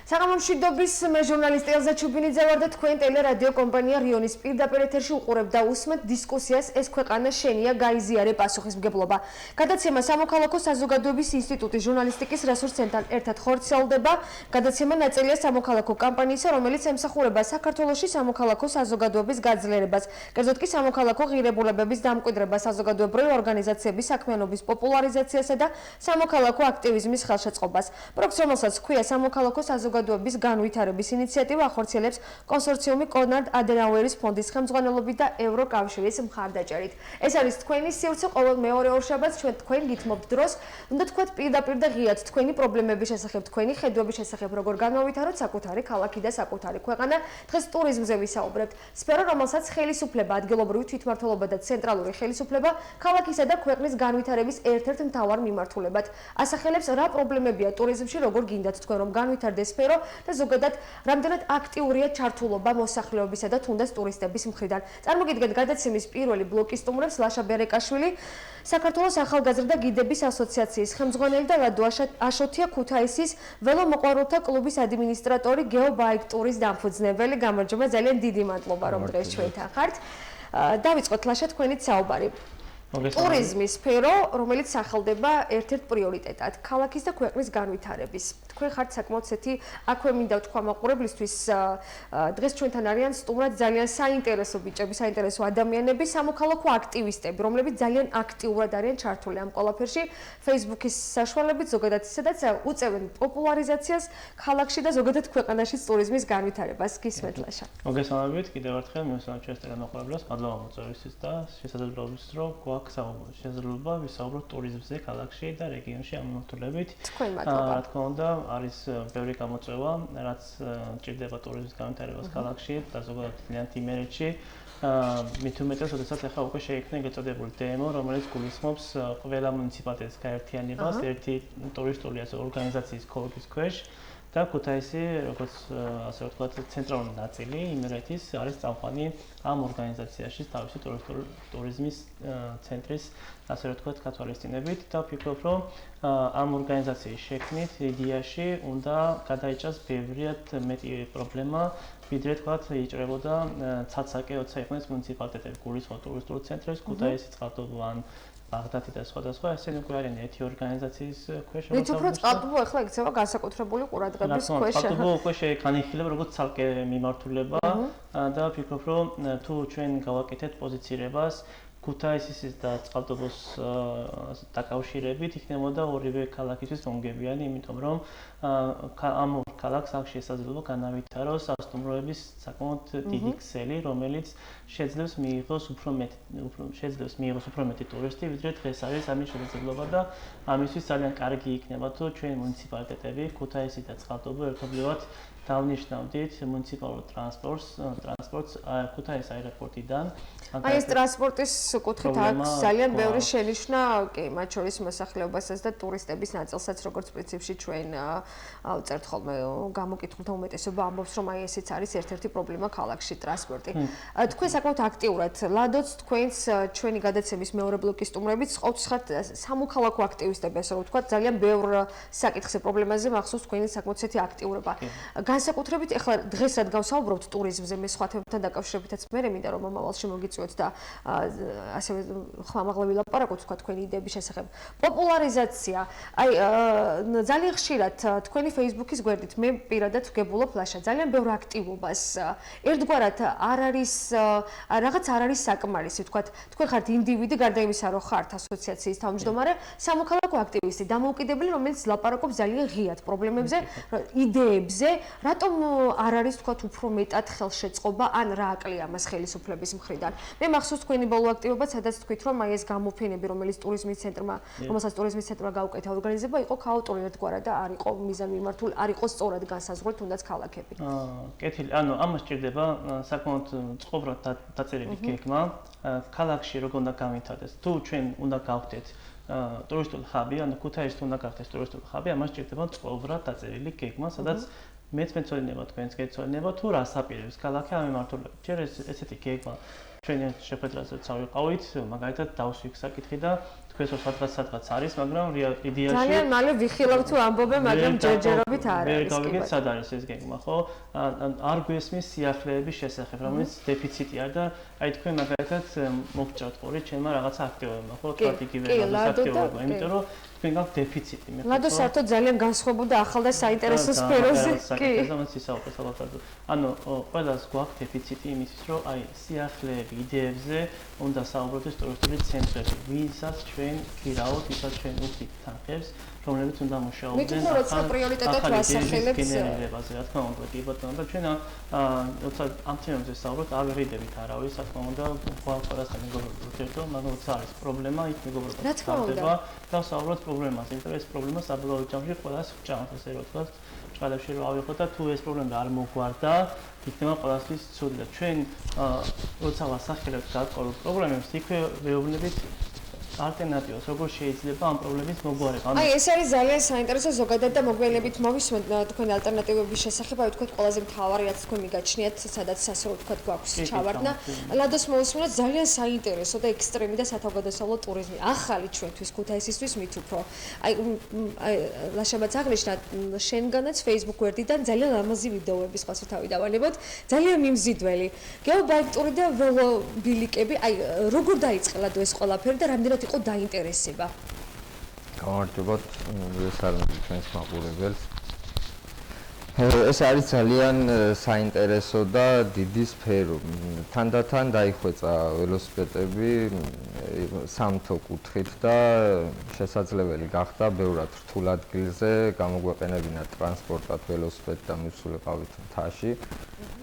საღამომშვიდობის მე ჟურნალისტი ელზა ჩუბინიძე ვარ და თქვენ ტელერადიო კომპანია რიონის პირდაპირ ეთერში უყურებთ და უსმენთ დისკუსიას ეს ქვეყანა შენია გაიზიარე პასუხისმგებლობა. გადაცემა სამოქალაქო საზოგადოების ინსტიტუტის ჟურნალისტიკის რესურსცენტრთან ერთად ხორციელდება. გადაცემა ნაწილია სამოქალაქო კამპანიისა, რომელიც ემსახურება საქართველოში სამოქალაქო საზოგადოების გაძლიერებას, კერძოდ კი სამოქალაქო ღირებულებების დამკვიდრებას, საზოგადოებრივი ორგანიზაციების საქმიანობის პოპულარიზაციასა და სამოქალაქო აქტივიზმის ხელშეწყობას. პროექტს, რომელსაც ჰქვია სამოქალაქო საზოგადოების განვითარების ინიციატივა, ახორციელებს კონსორციუმი კონრად ადენაუერის ფონდის ხელმძღვანელობით და ევროკავშირის მხარდაჭერით. ეს არის თქვენი სივრცე ყოველ მეორე ორშაბათს, ჩვენ თქვენ გითმობთ დროს, უნდა თქვათ პირდაპირ და ღიად თქვენი პრობლემების შესახებ, თქვენი ხედვების შესახებ, როგორ განმავითაროთ საკუთარი ქალაქი და საკუთარი ქვეყანა. დღეს ტურიზმზე ვისაუბრებთ. სფერო, რომელსაც ხელისუფლება, ადგილობრივი თვითმმართველობა და ცენტრალური ხელისუფლება ქალაქისა და ქვეყნის განვითარების ერთ-ერთ მთავარ მიმართულებად ასახელებს, რა პრობლემებია ტურიზმში, როგორ გინდათ თქვენ რომ განვითარდეს სფერო და ზოგადად რამდენად აქტიურია ჩართულობა მოსახლეობისა და თუნდაც ტურისტების მხრიდან. წარმოგიდგენთ გადაცემის პირველი ბლოკის სტუმრებს ლაშა ბერეკაშვილი, საქართველოს ახალგაზრდა გიდების ასოციაციის ხელმძღვანელი და ლადო აშოთია ქუთაისის ველომოყვარულთა კლუბის ადმინისტრატორი გეობაიკტურის დამფუძნებელი. გამარჯობა, ძალიან დიდი მადლობა რომ დღეს ჩვენთან ხართ. დავიწყოთ ლაშა თქვენით საუბარი. ტურიზმის სფერო, რომელიც სახელდება ერთ-ერთ პრიორიტეტად ქალაქის და ქვეყნის განვითარების. თქვენ ხართ საკმაოდ ცეთი, აქვე მინდა ვთქვა მაყურებლისთვის, დღეს ჩვენთან არიან სტუმრად ძალიან საინტერესო ბიჭები, საინტერესო ადამიანები, სამოქალაქო აქტივისტები, რომლებიც ძალიან აქტიურად არიან ჩართული ამ ყველაფერში, Facebook-ის საშუალებით, ზოგადად ისედაც უწევენ პოპულარიზაციას ქალაქში და ზოგადად ქვეყანაში ტურიზმის განვითარებას. გისმენთ ლაშა. მოგესალმებით, კიდევ ერთხელ მივესალმებ ჩვენს ტელემოყარებელს, მადლობა მოწვევისთვის და შესაძლებლობის რომ გვაქვს შესაძლებლობა ვისაუბროთ ტურიზმზე ქალაქში და რეგიონში ამ მიმართულებით. თქვენ მადლობა. რა თქმა უნდა, არის ბევრი გამოწვევა, რაც ჭირდება ტურიზმის განვითარებას ქალაქში და ზოგადად მთლიან იმერეთში. მით უმეტეს, როდესაც ახლა უკვე შეიქმნა გეწოდებული დემო, რომელიც გულისხმობს ყველა მუნიციპალიტეტის გაერთიანებას ერთი ტურისტული ორგანიზაციის ქოლგის ქვეშ. და ქუთაისი, როგორც ასე ვთქვათ, ცენტრალური ნაწილი იმერეთის არის წამყვანი ამ ორგანიზაციაში თავისი ტურიზმის ცენტრის, ასე ვთქვათ, გათვალისწინებით და ვფიქრობ, რომ ამ ორგანიზაციის შექმნით იდეაში უნდა გადაიჭრას ბევრად მეტი პრობლემა, ვიდრე თქვათ იჭრებოდა ცაცაკე, როცა იყვნენ მუნიციპალიტეტები, გულისხმობ ტურისტულ ცენტრებს, ქუთაისი, წყალტუბო ან ბაღდათი და სხვადასხვა, ესენი უკვე არიან ერთი ორგანიზაციის ქვეშ. ვით უფრო წყალტუბო ახლა იქცევა განსაკუთრებული ყურადღების ქვეშ. წყალტუბო უკვე განიხილება როგორც ცალკე მიმართულება და ვფიქრობ, რომ თუ ჩვენ გავაკეთეთ პოზიცირებას ქუთაისის და წყალტუბოს დაკავშირებით, იქნებოდა ორივე ქალაქისთვის მომგებიანი, იმიტომ რომ ამ ორ ქალაქს აქვს შესაძლებლობა განავითაროს სტუმროების საკმაოდ დიდი ქსელი, რომელიც შეძლებს მიიღოს უფრო მეტი ტურისტი, ვიდრე დღეს არის ამის შესაძლებლობა და ამისთვის ძალიან კარგი იქნება, თუ ჩვენ მუნიციპალიტეტები, ქუთაისი და წყალტუბო ერთობლივად დავნიშნავდით მუნიციპალურ ტრანსპორტს ქუთაისის აეროპორტიდან. აი ეს ტრანსპორტის კუთხით აქვს ძალიან ბევრი შენიშვნა, კი, მათ შორის მოსახლეობასაც და ტურისტების ნაწილსაც, როგორც პრინციპში ჩვენ ვწერთ ხოლმე გამოკითხულთა უმეტესობა ამბობს, რომ აი ესეც არის ერთ-ერთი პრობლემა ქალაქში ტრანსპორტი. თქვენ საკმაოდ აქტიურად, ლადოც თქვენს ჩვენი გადაცემის მეორე ბლოკის სტუმრებიც ყავთ ხართ სამოქალაქო აქტივისტები, ასე რომ ვთქვათ, ძალიან ბევრ საკითხზე პრობლემაზე მახსოვს თქვენი საკმაოდ ცეთი აქტიურობა. განსაკუთრებით ახლა დღეს რადგან ვსაუბრობთ ტურიზმზე, მე სხვა თემებთან დაკავშირებითაც მე მინდა რომ მომავალში მოგიწვიოთ და ასევე ხმამაღლა ვილაპარაკოთ თქვა თქვენი იდეების შესახებ. პოპულარიზაცია. აი ძალიან ხშირად თქვენი Facebook-ის გვერდით მე პირადად ვგებულობ ლაშა ძალიან ბევრ აქტივობას. ერთგვარად რაღაც არ არის საკმარისი, თქვა თქვენ ხართ ინდივიდი, გარდა იმისა, რომ ხართ ასოციაციის თავმჯდომარე, სამოქალაქო აქტივისტი, დამოუკიდებელი, რომელიც ლაპარაკობს ძალიან ღიად პრობლემებზე, იდეებზე. რატომ არ არის თქვათ უფრო მეტად ხელშეწყობა ან რა აკლია ამას ხელისუფლების მხრიდან? მე მახსოვს თქვენი ბოლო აქტივობა, სადაც თქვით, რომ აი ეს გამოფენები, რომელსაც ტურიზმის ცენტრმა გაუკეთა ორგანიზება, იყო ქაოტური ერთგვარად და არ იყო მიზანმიმართული, არ იყო სწორად განსაზღვრული თუნდაც ქალაქები. კეთილი, ანუ ამას ჭირდება საკმაოდ წყობრად დაწერილი გეგმა, ქალაქში როგორ უნდა განვითარდეს. თუ ჩვენ უნდა გავხდეთ ტურისტული ხაბი, ანუ ქუთაისში უნდა გახდეს ტურისტული ხაბი, ამას ჭირდება წყობრად დაწერილი გეგმა, სადაც მეც მეცოდინება, თქვენც გეცოდინება, თუ რას აპირებს ქალაქი ამ მიმართულებით. ჯერ ესეთი გეგმა ჩვენი შეხვედრაზე წავიყავით, მაგალითად დავსვიქ საკითხი და თუ თქვენს სადღაც არის, მაგრამ იდეაში ძალიან მალე ვიხილავ თუ ამბობენ, მაგრამ ჯერჯერობით არ არის. მე გავიგეთ სად არის ეს გეგმა, ხო? არ გვესმის სიახლეების შესახებ, რომელიც დეფიციტია და აი თქვენ მაგალითად მოგჭავთ ყურით ჩემმა რაღაცა აქტივობებმა, ხო? თქვათ იგივე რაღაცა აქტივობა, იმიტომ რომ თქვენ გაქვთ დეფიციტი. ლადო საერთოდ ძალიან განსხვავებოდა ახალ და საინტერესო სფეროზე. კი. ანუ ყველას გვაქვს დეფიციტი იმისთვის, რომ აი სიახლეები, იდეებზე უნდა საუბრობდეს ტურისტული centrები, ვისაც ჩვენ გირავთ, ვისაც ჩვენ უხდით თანხებს, რომლებიც უნდა მუშაობდნენ. მით უფრო როცა პრიორიტეტად ვასახელებთ გენერირებაზე, რა თქმა უნდა, კი ბატონო, და ჩვენ როცა ამ თემებზე საუბრობთ, არ ვერიდებით არავის, რა თქმა უნდა, ყველასთან მეგობრობთ ერთო, მაგრამ როცა არის პრობლემა, იქ მეგობრობა ხდება და საუბრობთ პრობლემაზე, იმიტომ რომ ეს პრობლემა საბოლოო ჯამში ყველას ჭამს, ასე რომ ვთქვათ, ჭყალებში რო ავიღოთ და თუ ეს პრობლემა არ მოგვარდა, იქნება ყველასთვის ცუდი და ჩვენ როცა ვასახელებთ გარკვეულ პრობლემებს, იქვე ვეუბნებით ალტერნატივას, როგორ შეიძლება ამ პრობლემის მოგვარება. აი, ეს არის ძალიან საინტერესო ზოგადად და მოგვიანებით მოვისმენთ თქვენი ალტერნატივების შესახებ, აი თქვენ ყველაზე მთავარი რაც თქვენ მიგაჩნიათ, სადაც ასე რომ თქვა გვაქვს ჩავარდნა. ლადოს მოვისმენთ ძალიან საინტერესო და ექსტრემი და სატავგადასავლო ტურიზმი. ახალი ჩვენთვის ქუთაისისთვის მით უფრო. აი ლაშაბაც აღნიშნა შენგანაც Facebook გვერდიდან ძალიან ლამაზი ვიდეოების ხასო თავი დავანებოთ. ძალიან მიმზიდველი. გეობაიკტური და ველობილიკები, აი როგორ დაიწყე ლადო ეს ყველაფერი და რამდენად იყო დაინტერესება. გამარჯობათ, მოგესალმებით ჩვენს მაყურებელს. ეს არის ძალიან საინტერესო და დიდი სფერო. თანდათან დაიხვეწა ველოსიპედები სამთო კუთხით და შესაძლებელი გახდა ბევრად რთულ ადგილზე გამოგვეყენებინა ტრანსპორტად ველოსიპედი და მივსულიყავით მთაში,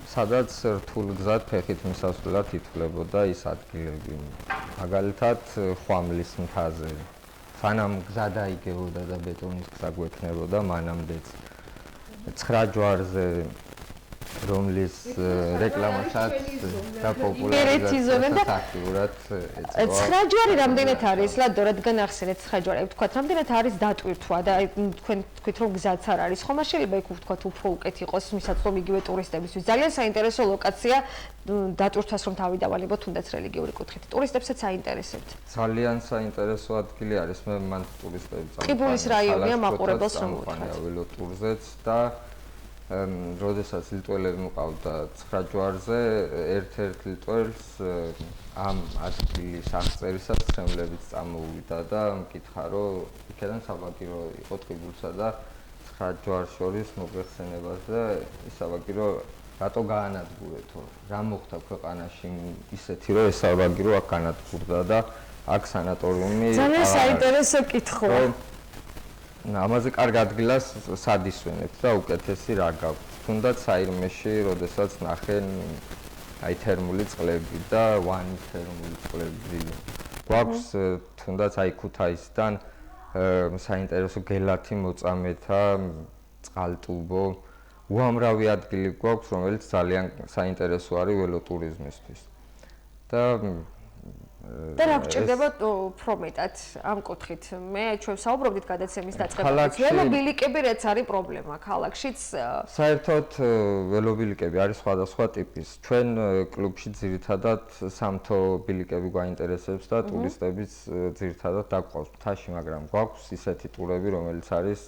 სადაც რთულ გზად ფეხით მისასვლელად ითვლებოდა ის ადგილები. მაგალითად, ხვამლის მთაზე. სანამ გზა დაიგებოდა და ბეტონის გზა გვექნებოდა, მანამდეც 9 ჯვარზე, რომლის რეკლამასაც და პოპულარიზაციასაც აქტიურად ეწევა. 9 ჯვარი რამდენად არის, ლადო, რადგან ახსენეთ 9 ჯვარი, ვთქვათ, რამდენად არის დატვირთვა და აი თქვენ თქვით რომ გზაც არ არის, ხომ შეიძლება იქ ვთქვათ უფრო უკეთ იყოს მისაწვდომი იგივე ტურისტებისთვის. ძალიან საინტერესო ლოკაცია დატვირთვას რომ თავი დავალებოთ, თუნდაც რელიგიური კუთხით. ტურისტებსაც აინტერესებთ. ძალიან საინტერესო ადგილი არის, მე მან ტურისტები წამოყვანილი. ყიბულის რაიონია მაყურებელს რომ ვთქვათ. ველოტურზეც და როდესაც ლიტველები მყავდა 9 ჯვარზე, ერთ-ერთ ლიტველს ამ ადგილის აღწერისას ცემლებიც წამოვიდა და მკითხა, რომ იქიდან საბაგირო იყო ტყიბულსა და 9 ჯვარს შორის მოგვეხსენებაზე და ის საბაგირო რატო გაანადგურეთო? რა მოხდა ქვეყანაში ისეთი, რომ ეს საბაგირო აქ განადგურდა და აქ სანატორიუმი ძალიან საინტერესო კითხვა. ამაზე კარგ ადგილას სად ისვენებთ და უკეთესი რა გაქვთ? თუნდაც საირმეში, როდესაც ნახენ აი თერმული წყლები და ვანი თერმული წყლები. გვაქვს თუნდაც აი ქუთაისიდან საინტერესო გელათი მოწამეთა წყალტუბო. უამრავი ადგილი გვაქვს, რომელიც ძალიან საინტერესო არის ველოტურიზმისთვის. და რა გჭირდება უფრო მეტად ამ კუთხით? მე ჩვენ საუბრობდით გადაცემის დაწყებამდე. ველობილიკები რაც არის პრობლემა ქალაქშიც. საერთოდ ველობილიკები არის სხვადასხვა ტიპის. ჩვენ კლუბში ძირითადად სამთო ბილიკები გვაინტერესებს და ტურისტებიც ძირითადად დაგვყავს მთაში, მაგრამ გვაქვს ისეთი ტურები, რომელიც არის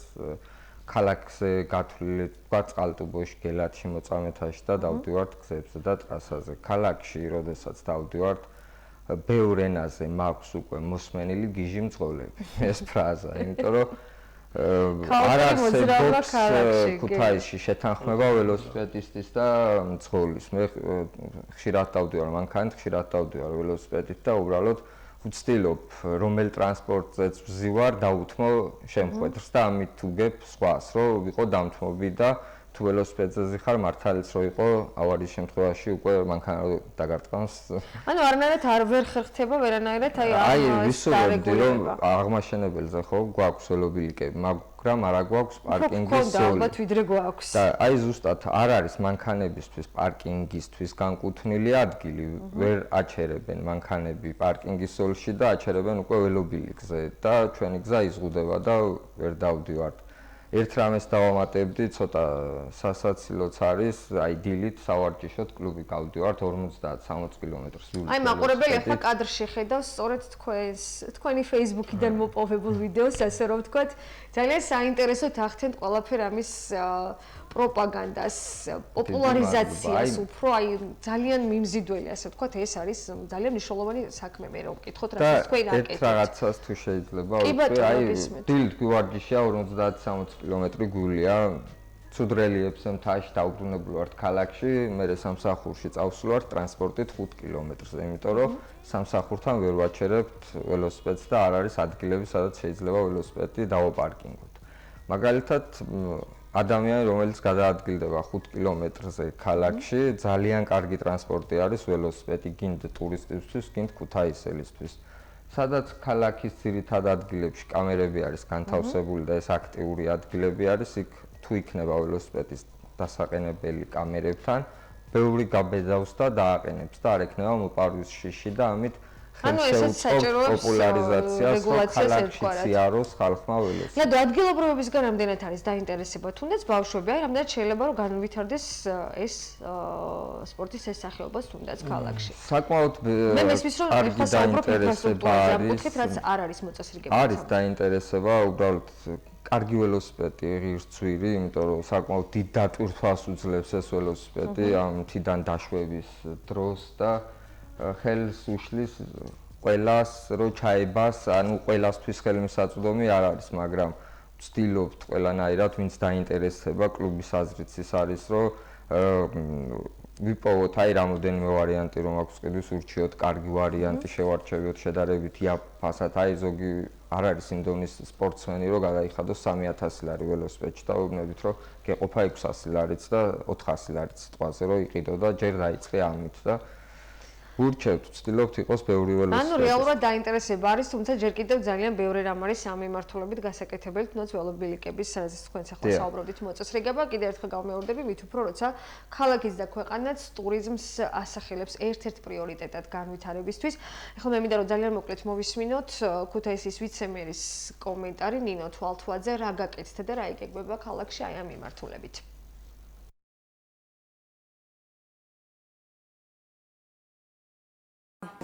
ქალაქზე გათვლილი, წყალტუბოში, გელათში, მოწამეთაში და დავდივართ გზებზე და ტრასაზე. ქალაქში, როდესაც დავდივართ ბევრ ენაზე მაქვს უკვე მოსმენილი გიჟი მძღოლები. ეს ფრაზა, იმიტომ რომ არ არსებობს ქუთაისში შეთანხმება ველოსიპედისტის და მძღოლის. მე ხშირად დავდივარ მანქანით, ხშირად დავდივარ ველოსიპედით და უბრალოდ ვცდილობ რომელ ტრანსპორტზეც ვზივარ დავუთმო შემხვედრს და ამით უგებ სხვას, რომ ვიყო დამთმობი და თუ ველოსიპედზე ხარ მართალიც რო იყო ავარიის შემთხვევაში უკვე მანქანა დაგარტყამს. ანუ არანაირად არ ვერ ხერხდება ვერანაირად აი ვისურვებდი რომ აღმაშენებელზე ხო გვაქვს ველობილიკები, მაგრამ არა გვაქვს პარკინგის ზოლი. ალბათ ვიდრე გვაქვს. და აი ზუსტად არ არის მანქანებისთვის პარკინგისთვის განკუთვნილი ადგილი, ვერ აჩერებენ მანქანები პარკინგის ზოლში და აჩერებენ უკვე ველობილიკზე და ჩვენი გზა იზღუდება და ვერ დავდივართ. ერთ რამეს დავამატებდი, ცოტა სასაცილოც არის, აი დილით სავარჯიშოდ კლუბი გავდივართ 50-60 კილომეტრს. აი მაყურებელი ახლა კადრში ხედავს სწორედ თქვენი Facebook-იდან მოპოვებულ ვიდეოს, ასე რომ ვთქვათ, ძალიან საინტერესოდ ახდენთ ყველაფერ ამის პროპაგანდას, პოპულარიზაციას, უფრო აი ძალიან მიმზიდველი, ასე ვთქვათ, ეს არის ძალიან მნიშვნელოვანი საქმე, მე რომ ვკითხოთ, რასაც თქვენ აკეთებთ. ერთ რაღაცას თუ შეიძლება ვთქვი, აი დილით გვივარჯიშია 50-60 კილომეტრი გვულია. ცუდ რელიეფზე მთაში დაუბრუნებული ვართ ქალაქში, მერე სამსახურში წავსვლართ ტრანსპორტით 5 კილომეტრზე, იმიტომ რომ სამსახურთან ვერ ვაჩერებთ ველოსიპედს და არ არის ადგილები, სადაც შეიძლება ველოსიპედი დავაპარკინგოთ. მაგალითად, ადამიანი, რომელიც გადაადგილდება 5 კილომეტრზე ქალაქში, ძალიან კარგი ტრანსპორტი არის ველოსიპედი, გინდ ტურისტებისთვის, გინდ ქუთაისელისთვის. სადაც ქალაქის ძირითად ადგილებში კამერები არის განთავსებული და ეს აქტიური ადგილები არის, იქ თუ იქნება ველოსიპედის დასაყენებელი კამერებთან, ბევრი გაბედავს და დააყენებს და არ ექნება მოპარვის შიში და ამით ხელშეუწყობს პოპულარიზაციას, რომ ქალაქში ციაროს ხალხმა ველოსიპედი. ლადო, ადგილობრივებისგან რამდენად არის დაინტერესება, თუნდაც ბავშვები, აი რამდენად შეიძლება რომ განვითარდეს ეს სპორტის ეს სახეობას თუნდაც ქალაქში. საკმაოდ კარგი დაინტერესება არის. რაც არ არის მოწესრიგებული. არის დაინტერესება, უბრალოდ კარგი ველოსიპედი ღირსცვირი, იმიტომ რომ საკმაოდ დიდ დატვირთვას უძლებს ეს ველოსიპედი ამ მთიდან დაშვების დროს და ხელს უშლის ყველას, რომ ჩაებას, ანუ ყველასთვის ხელმისაწვდომი არ არის, მაგრამ ვცდილობთ ყველანაირად, ვინც დაინტერესდება, კლუბის აზრიც ის არის, რომ ვიპოვოთ აი რამოდენიმე ვარიანტი, რომ აქვს ყიდვის ურჩიოთ კარგი ვარიანტი, შევარჩევიოთ შედარებით იაფასად, აი ზოგი არ არის იმ დონის სპორტსმენი, რომ გადაიხადოს 3000 ლარი ველოსიპედში და ვუბნებით, რომ გეყოფა 600 ლარიც და 400 ლარიც სიტყვაზე, რომ იყიდო და ჯერ დაიწყე ამით და ვურჩევთ, ვცდილობთ იყოს ბევრი ველოსიპედი. ანუ რეალურად დაინტერესება არის, თუმცა ჯერ კიდევ ძალიან ბევრი რამ არის ამ მიმართულებით გასაკეთებელი, თუნდაც ველობილიკების, სადაც თქვენც ახლა საუბრობდით მოწესრიგება, კიდევ ერთხელ გავმეორდები, მით უფრო როცა ქალაქის და ქვეყანაც ტურიზმს ასახელებს ერთ-ერთ პრიორიტეტად განვითარებისთვის. ახლა მე მინდა რომ ძალიან მოკლედ მოვისმინოთ ქუთაისის ვიცე-მერის კომენტარი ნინო თვალთვაძე, რა გაკეთდა და რა იგეგმება ქალაქში აი ამ მიმართულებით.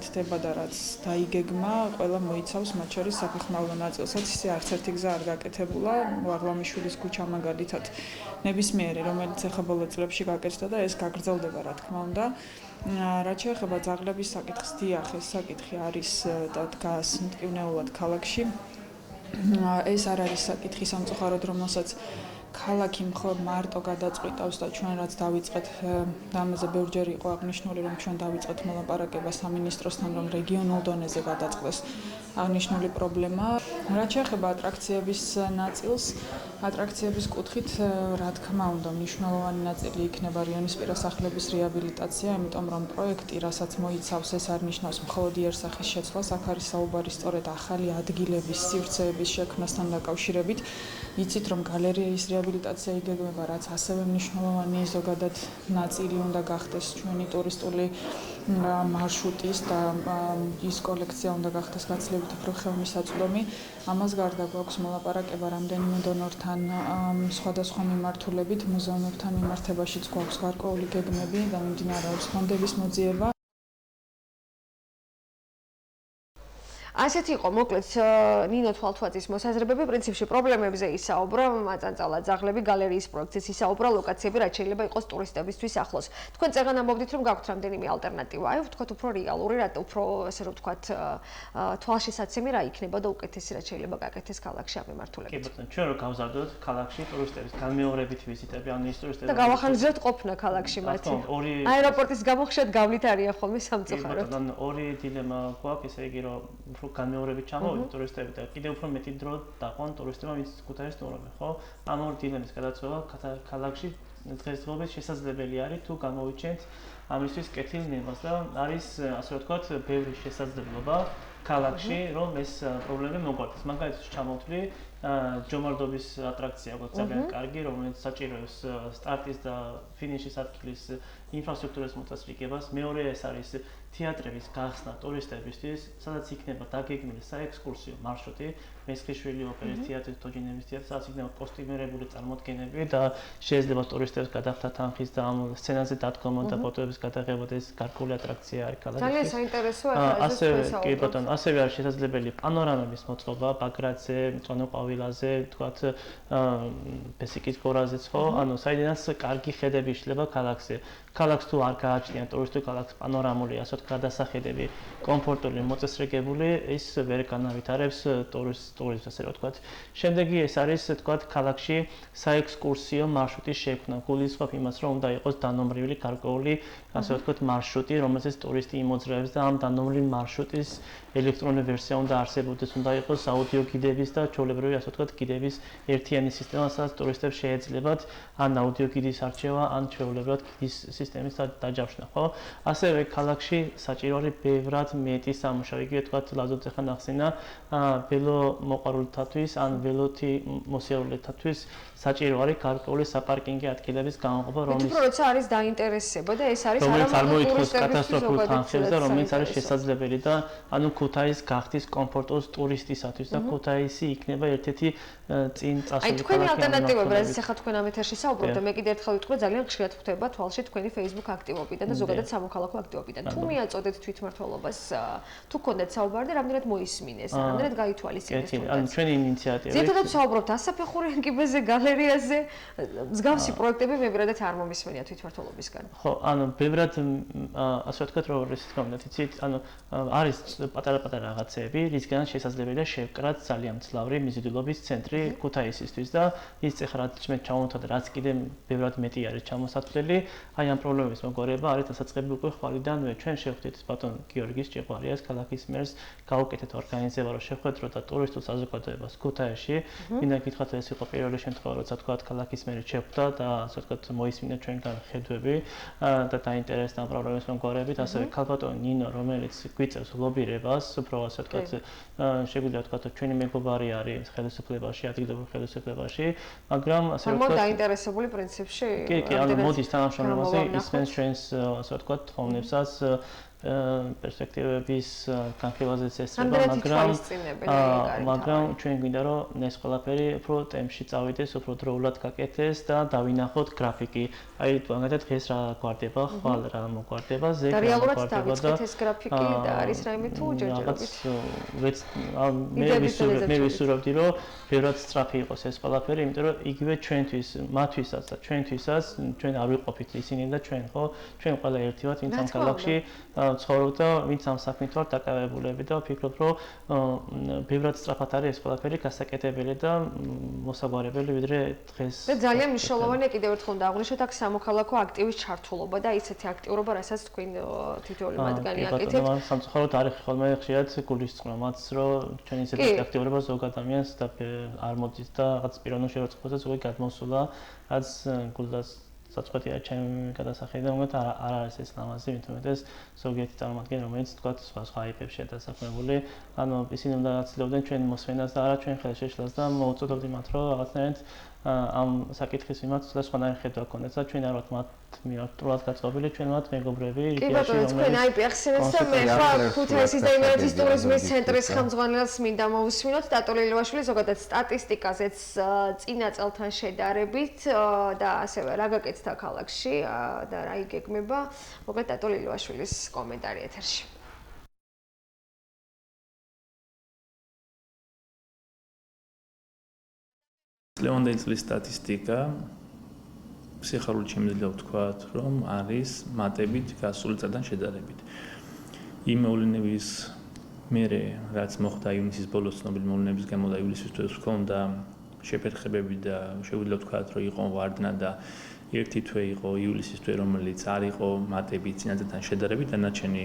ხდება და რაც დაიგეგმა, ყველა მოიცავს მათ შორის საფეხმავლო ნაწილსაც, ისე არც ერთი გზა არ გაკეთებულა. ვარლამიშვილის ქუჩა მაგალითად ნებისმიერი, რომელიც ახლა ბოლო წლებში გაკეთდა და ეს გაგრძელდება, რა თქმა უნდა. რაც შეეხება ძაღლების საკითხს, დიახ, ეს საკითხი არის და დგას მტკივნეულად ქალაქში. ეს არ არის საკითხი სამწუხაროდ, რომელსაც ქალაქი მხოლოდ მარტო გადაწყვიტავს და ჩვენ რაც დავიწყეთ ამაზე ბევრჯერ იყო აღნიშნული რომ ჩვენ დავიწყეთ მოლაპარაკება სამინისტროსთან რომ რეგიონულ დონეზე გადაწყდეს აღნიშნული პრობლემა. რაც შეეხება ატრაქციების ნაწილს, ატრაქციების კუთხით რა თქმა უნდა მნიშვნელოვანი ნაწილი იქნება რიონისპირა სახლების რეაბილიტაცია, იმიტომ რომ პროექტი, რასაც მოიცავს, ეს არ ნიშნავს მხოლოდ იერსახის შეცვლას, აქ არის საუბარი სწორედ ახალი ადგილების, სივრცეების შექმნასთან დაკავშირებით. იცით რომ გალერეის რეაბილიტაცია იგეგმება, რაც ასევე მნიშვნელოვანი ზოგადად ნაწილი უნდა გახდეს ჩვენი ტურისტული მარშრუტის და ის კოლექცია უნდა გახდეს გაცილებით უფრო ხელმისაწვდომი. ამას გარდა გვაქვს მოლაპარაკება რამდენიმე დონორთან, სხვადასხვა მიმართულებით, მუზეუმებთან მიმართებაშიც გვაქვს გარკვეული გეგმები და მიმდინარეობს ფონდების მოძიება. ასეთი იყო მოკლედ ნინო თვალთვაძის მოსაზრებები, პრინციპში პრობლემებზე ისაუბრა, მაწანწალა ძაღლები, გალერეის პროექტზე ისაუბრა, ლოკაციები რაც შეიძლება იყოს ტურისტებისთვის ახლოს. თქვენ წეგან ამბობდით რომ გაქვთ რამდენიმე ალტერნატივა, აი ვთქვათ უფრო რეალური, უფრო ასე რომ ვთქვათ თვალშისაცემი რა იქნება და უკეთესი რაც შეიძლება გაკეთდეს ქალაქში ამ მიმართულებით. კი ბატონო, ჩვენ რო გავზარდოთ ქალაქში ტურისტების განმეორებით ვიზიტები, ან ის ტურისტები და გავახანძრეთ ყოფნა ქალაქში მათი. აეროპორტის გამო ხშირად გავლით არიან ხოლმე სამწუხაროდ. კი ბატონო, ორი დილემა გვაქვს, ესე იგი რომ უფრო განმეორებით ჩამოვიდნენ ტურისტები და კიდევ უფრო მეტი დრო დაყვან ტურისტებმა, ვინც ქუთაისს სტუმრობენ, ხო? ამ ორი დილემის გადაცემა ქალაქში დღესდღეობით შესაძლებელი არის თუ გამოვიჩენთ ამისთვის კეთილნებას და არის ასე ვთქვათ, ბევრი შესაძლებლობა ქალაქში, რომ ეს პრობლემა მოგვარდეს. მაგალითად, ჩამოვთვლი ჯომარდობის ატრაქცია აქვს ძალიან კარგი, რომელიც საჭიროებს სტარტის და ფინიშის ადგილის ინფრასტრუქტურის მოწესრიგებას. მეორე ეს არის თეატრების გახსნა ტურისტებისთვის, სადაც იქნება დაგეგმილი საექსკურსიო მარშრუტი, მესხიშვილი ოპერის თეატრის, თოჯინების თეატრის, სადაც იქნება კოსტიუმირებული წარმოდგენები და შეიძლება ტურისტებს გადახდა თანხის და ამ სცენაზე დადგომა და ფოტოების გადაღება და ეს გარკვეული ატრაქცია არის ქალაქში. ძალიან საინტერესოა კი ბატონო, ასევე არის შესაძლებელი პანორამების მოწყობა ბაგრატზე, მწვანეყვავილაზე, თქვათ ბესიკის გორაზეც ხო? ანუ საიდანაც კარგი ხედები იშლება ქალაქზე. ქალაქს თუ არ გააჩნია ტურისტულ ქალაქს პანორამული ასოთ გადასახედები, კომფორტული, მოწესრიგებული, ის ვერ განავითარებს ტურიზმს, ასე რომ ვთქვათ. შემდეგი ეს არის, თქვათ, ქალაქში საექსკურსიო მარშრუტის შექმნა. გულისხმობ იმას, რომ უნდა იყოს დანომრილი გარკვეული, ასე ვთქვათ, მარშრუტი, რომელზეც ტურისტი იმოძრაებს და ამ დანომრილი მარშრუტის ელექტრონული ვერსია უნდა არსებობდეს, უნდა იყოს აუდიო გიდების და ჩვეულებრივი, ასე ვთქვათ, გიდების ერთიანი სისტემა, სადაც ტურისტებს შეეძლებათ ან აუდიო გიდის არჩევა, ან ჩვეულებრივად გიდის სისტემის დაჯავშნა, ხო? ასევე ქალაქში საჭირო არის ბევრად მეტი სამუშაო. იგივე თქვათ, ლადოც ახლა ნახსენა, ველომოყვარულთათვის ან ველოთი მოსიარულეთათვის საჭირო არის გარკვეული საპარკინგო ადგილების გამოყოფა, რომელიც არის დაინტერესება და ეს არის რომელიც არ მოითხოვს კატასტროფულ თანხებს და რომელიც არის შესაძლებელი და ანუ ქუთაისს გახდის კომფორტოს ტურისტისათვის და ქუთაისი იქნება ერთ-ერთი წინ წასული აი თქვენი ალტერნატივები, რაზეც ახლა თქვენ ამ ეთერში საუბრობთ და მე კიდევ ერთხელ ვიტყვი, ძალიან ხშირად ხვდება თვალში თქვენი Facebook აქტივობიდან და ზოგადად სამოქალაქო აქტივობიდან. თუ მიაწოდეთ თვითმმართველობას, თუ გქონდეთ საუბარი და რამდენად მოისმინეს, რამდენად გაითვალისწინეს თუნდაც. ანუ ჩვენი ინიციატივა. ზედმეტად საუბრობთ ასაფეხური კიბეზე, გალერეაზე, მსგავსი პროექტები მებრადად არ მომისმენია თვითმმართველობისგან. ხო, ანუ ბევრად ასე ვთქვათ, რომ ისე თქმა უნდა, იცით, ანუ არის პატარა-პატარა რაღაცეები, რისგან შესაძლებელია შევკრათ ძალიან მძლავრი მიზიდულობის ცენტრი ქუთაისისთვის და ის ეხლა რაც მე ჩამოვთვალე, რაც კიდე ბევრად მეტი არის ჩამოსათვლელი, აი ამ პრობლემების მოგვარება არის დასაწყები უკვე ხვალიდანვე. ჩვენ შევხვდით ბატონ გიორგის ჭეყვარიას ქალაქის მერს გავუკეთეთ ორგანიზება, რომ შევხვედროთ და ტურისტულ საზოგადოებას ქუთაისში. მინდა გითხრათ, ეს იყო პირველი შემთხვევა, როცა თქვათ ქალაქის მერი შეხვდა და ასე ვთქვათ მოისმინა ჩვენგან ხედვები და დაინტერესდა ამ პრობლემის მოგვარებით. ასევე ქალბატონი ნინო, რომელიც გვიწევს ლობირებას, უფრო ასე ვთქვათ, შეგვიძლია ვთქვათ, ჩვენი მეგობარი არის ხელისუფლებაში, ადგილობრივ ხელისუფლებაში, მაგრამ ასე ვთქვათ, დაინტერესებული პრინციპში. კი, ანუ მოდის თანამშრომლობაზე ისმენს ჩვენს ასე ვთქვათ, თხოვნებსაც პერსპექტივების განხილვაზეც ესწრება, მაგრამ ჩვენ გვინდა რომ ეს ყველაფერი უფრო ტემპში წავიდეს, უფრო დროულად გაკეთდეს და დავინახოთ გრაფიკი. აი, მაგალითად დღეს რა გვარდება, ხვალ რა მოგვარდება, ზეგ რა რეალურად დავიწყეთ ეს გრაფიკი და არის რაიმე თუ ჯერჯერობით. მე ვისურვებდი, რომ ბევრად სწრაფი იყოს ეს ყველაფერი, იმიტომ რომ იგივე ჩვენთვის, მათთვისაც და ჩვენთვისაც, ჩვენ არ ვიყოფით ისინი და ჩვენ, ხო? ჩვენ ყველა ერთი ვართ, ვინც ამ ქალაქში ცხოვრობ და ვინც ამ საქმით ვართ დაკავებულები და ვფიქრობ, რომ ბევრად სწრაფად არის ეს ყველაფერი გასაკეთებელი და მოსაგვარებელი, ვიდრე დღეს. და ძალიან მნიშვნელოვანია კიდევ ერთხელ უნდა აღვნიშნოთ აქ სამოქალაქო აქტივის ჩართულობა და ისეთი აქტიურობა, რასაც თქვენ თითოეული მათგანი აკეთებთ. სამწუხაროდ არის ხოლმე ხშირად გულისწყრომაც, რომ ჩვენი ისეთი აქტიურობა ზოგ ადამიანს და არ მოდის და რაღაც პიროვნულ შეურაცხყოფასაც უკვე გადმოსულა, რაც გულდას საწყვეტია ჩემი გადასახედი და მომეთ არ არის ეს ლამაზი, მithumetes ზოგიერთი წარმომადგენელი, რომელიც თქვა სხვა აიფებშია დასაქმებული, ანუ ისინი უნდა აცილოდნენ ჩვენ მოსვენას და არა ჩვენ ხელშეშლას და მოუწოდებდი მათ, რომ რაღაცნაირად ამ საკითხის მიმართ სხვადასხვანაირი ხედვა გქონდეს და ჩვენ არ ვართ მათ მიმართულად გაწყობილი, ჩვენ ვართ მეგობრები რიგიაში, რომელიც თქვენ აიფეხსენეთ და მე ხა ქუთაისის და იმერეთის ტურიზმის ცენტრის ხელმძღვანელს მინდა მოვუსმინოთ ტატო ლილოვაშვილი ზოგადად სტატისტიკაზეც წინა წელთან შედარებით და ასევე რა გაკეთდა ქალაქში და რა იგეგმება, მოკლედ ტატო ლილოვაშვილის კომენტარი ეთერში. ლევანდელი წლის სტატისტიკა ფსიქოლოგიურად შემიძლია ვთქვათ, რომ არის მატებით გასული წლიდან შედარებით. იმ მოვლენების მერე, რაც მოხდა ივნისის ბოლოს ცნობილი მოვლენების გამო და ივლისის თვეს ჰქონდა შეფერხებები და შეგვიძლია ვთქვათ, რომ იყო ვარდნა და ერთი თვე იყო ივლისის თვე, რომელიც არ იყო მატებით წინა წლიდან შედარებით, დანარჩენი